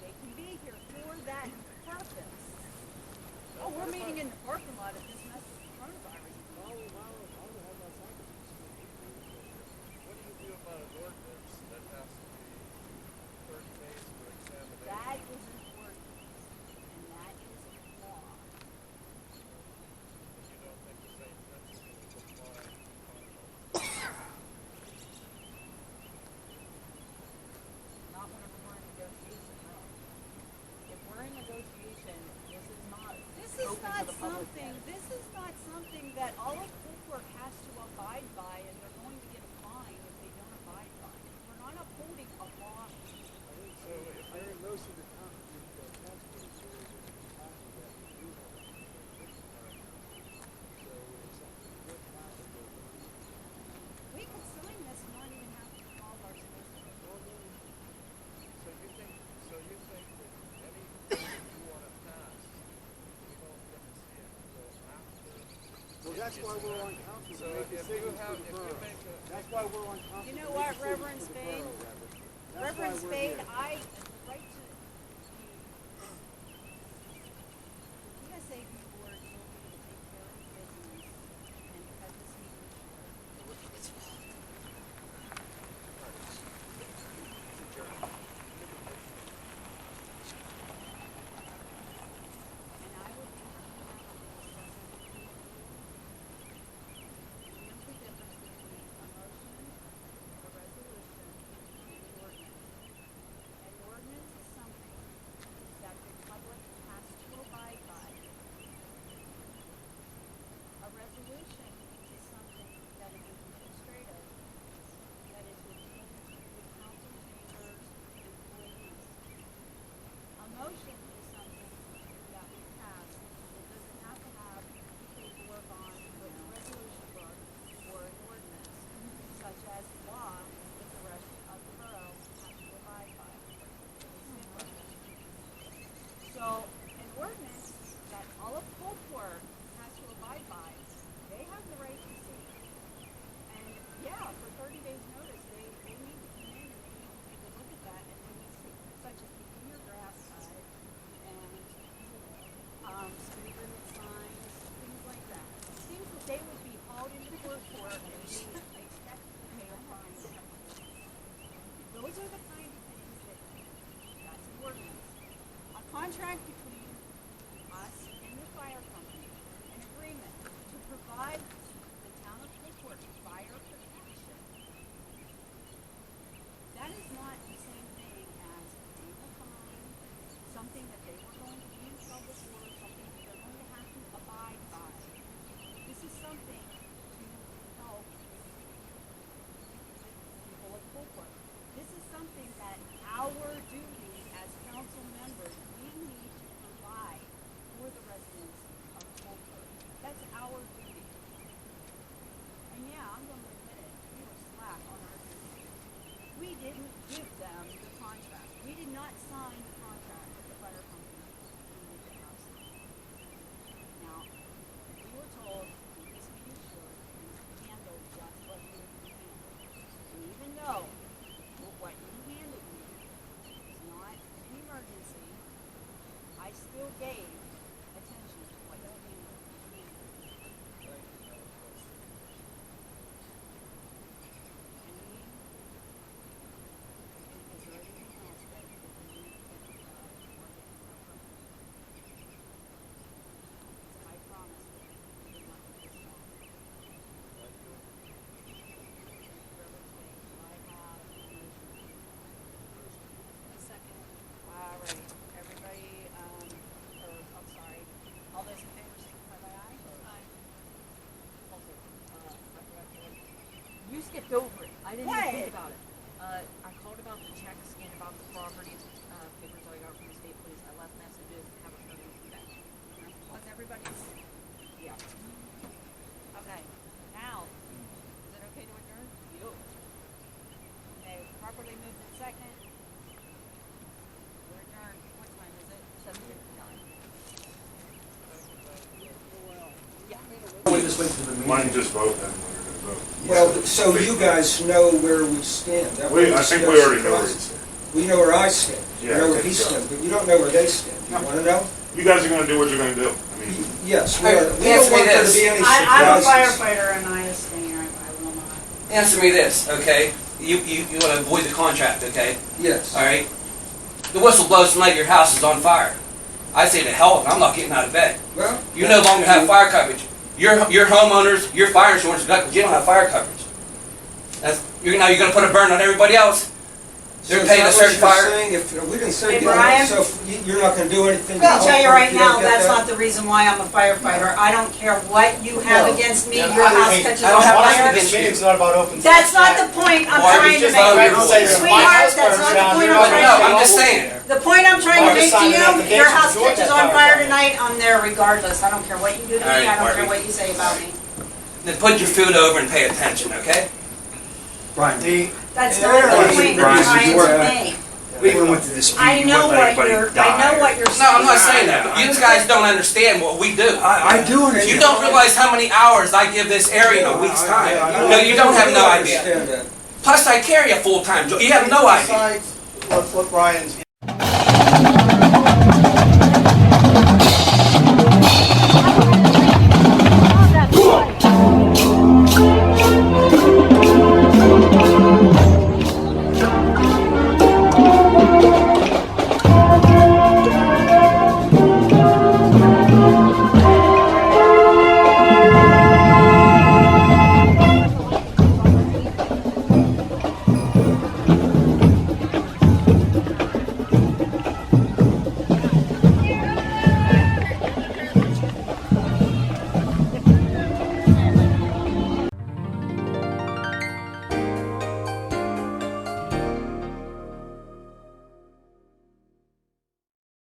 Speaker 9: they can be here for that purpose. Oh, we're meeting in the parking lot if this messes with coronavirus.
Speaker 3: What do you do about an ordinance that has to be 30 days for examination?
Speaker 9: That is an ordinance, and that is a law.
Speaker 3: But you don't think the same principle would apply on
Speaker 4: Not whenever we're in negotiation, no. If we're in negotiation, this is not
Speaker 9: something that all of Coolport has to abide by, and they're going to get a fine if they don't abide by it. We're not upholding a law.
Speaker 3: So if
Speaker 2: I think most of the taxpayers here is happy that we do have a condition right now. So if something good happens,
Speaker 9: We could sign this and not even have to call our solicitor.
Speaker 3: So you think that anything you want to pass, we don't get to see it until after?
Speaker 2: well, that's why we're on council.
Speaker 3: So if you make a...
Speaker 2: That's why we're on council.
Speaker 9: You know what, Reverend Spade? Reverend Spade, I, the right to the USAB board told me to take care of business and cut this meeting short. And I would be happy to have a discussion with you. Here's the difference between a motion, a resolution, and an ordinance. An ordinance
Speaker 11: skipped over it. I didn't
Speaker 9: What?
Speaker 11: even think about it. I called about the checks and about the property, papers I got from the state police. I left messages, haven't heard anything back.
Speaker 9: Was everybody's?
Speaker 11: Yeah.
Speaker 9: Okay, now, is it okay to adjourn?
Speaker 11: Yo.
Speaker 9: Okay, properly moved in second. We're adjourned. What time is it? 7:59.
Speaker 12: Why don't you just vote then when you're gonna vote?
Speaker 13: Well, so you guys know where we stand. That way
Speaker 12: I think we already know where you stand.
Speaker 13: We know where I stand. We
Speaker 12: Yeah,
Speaker 13: know
Speaker 12: I
Speaker 13: where he
Speaker 12: think so.
Speaker 13: stands, but you don't know where they stand. You wanna know?
Speaker 12: You guys are gonna do what you're gonna do. I mean,
Speaker 13: Yes, we
Speaker 14: Hey,
Speaker 13: don't
Speaker 14: answer me
Speaker 13: want there to
Speaker 14: this.
Speaker 13: be any
Speaker 14: I'm a
Speaker 13: surprises.
Speaker 14: firefighter and I abstain. I will not. Answer me this, okay? You want to avoid the contract, okay?
Speaker 13: Yes.
Speaker 14: All right? The whistle blows tonight, your house is on fire. I say to hell, with it, I'm not getting out of bed.
Speaker 13: Well,
Speaker 14: You no longer have fire coverage. Your homeowners, your fire insurance is because you don't have fire coverage. You're going to put a burn on everybody else. They're
Speaker 13: so
Speaker 14: paying a
Speaker 13: is that
Speaker 14: certain
Speaker 13: what you're
Speaker 14: fire.
Speaker 13: saying? If we didn't say
Speaker 14: Hey,
Speaker 13: get out,
Speaker 14: Brian?
Speaker 13: so if you're not gonna do anything.
Speaker 14: I'll tell you right
Speaker 13: if don't
Speaker 14: now,
Speaker 13: get
Speaker 14: that's
Speaker 13: that?
Speaker 14: not the reason why I'm a firefighter. I don't care what you have
Speaker 13: No.
Speaker 14: against me,
Speaker 13: Yeah,
Speaker 14: your house
Speaker 13: I
Speaker 14: catches don't on have fire. nothing against you.
Speaker 7: It's not about open.
Speaker 14: That's not the point I'm
Speaker 7: Why
Speaker 14: trying
Speaker 7: we
Speaker 14: to
Speaker 7: just voted
Speaker 14: make.
Speaker 7: to say that my
Speaker 14: Sweetheart,
Speaker 7: house
Speaker 14: that's
Speaker 7: burns
Speaker 14: not the
Speaker 7: down,
Speaker 14: point
Speaker 7: you're
Speaker 14: I'm
Speaker 7: not
Speaker 14: trying
Speaker 7: gonna
Speaker 14: to
Speaker 7: go
Speaker 14: make. I'm just saying. The point I'm trying to
Speaker 7: Mark
Speaker 14: make to
Speaker 7: signed an
Speaker 14: you,
Speaker 7: application
Speaker 14: your house
Speaker 7: to join
Speaker 14: catches
Speaker 7: that
Speaker 14: on
Speaker 7: fire
Speaker 14: fire tonight, I'm there regardless. I don't care what you do to All me, right, I don't care Marty. what you say about me. Then put your food over and pay attention, okay?
Speaker 13: Brian,
Speaker 14: That's not the point I'm trying to make.
Speaker 13: we even went to this
Speaker 14: I know what you're saying. No, I'm not saying that, but you guys don't understand what we do.
Speaker 13: I do understand.
Speaker 14: You don't realize how many hours I give this area in a week's time. No, you don't have no idea.
Speaker 13: Understand that.
Speaker 14: Plus, I carry a full-time job. You have no idea.
Speaker 7: Besides what Brian's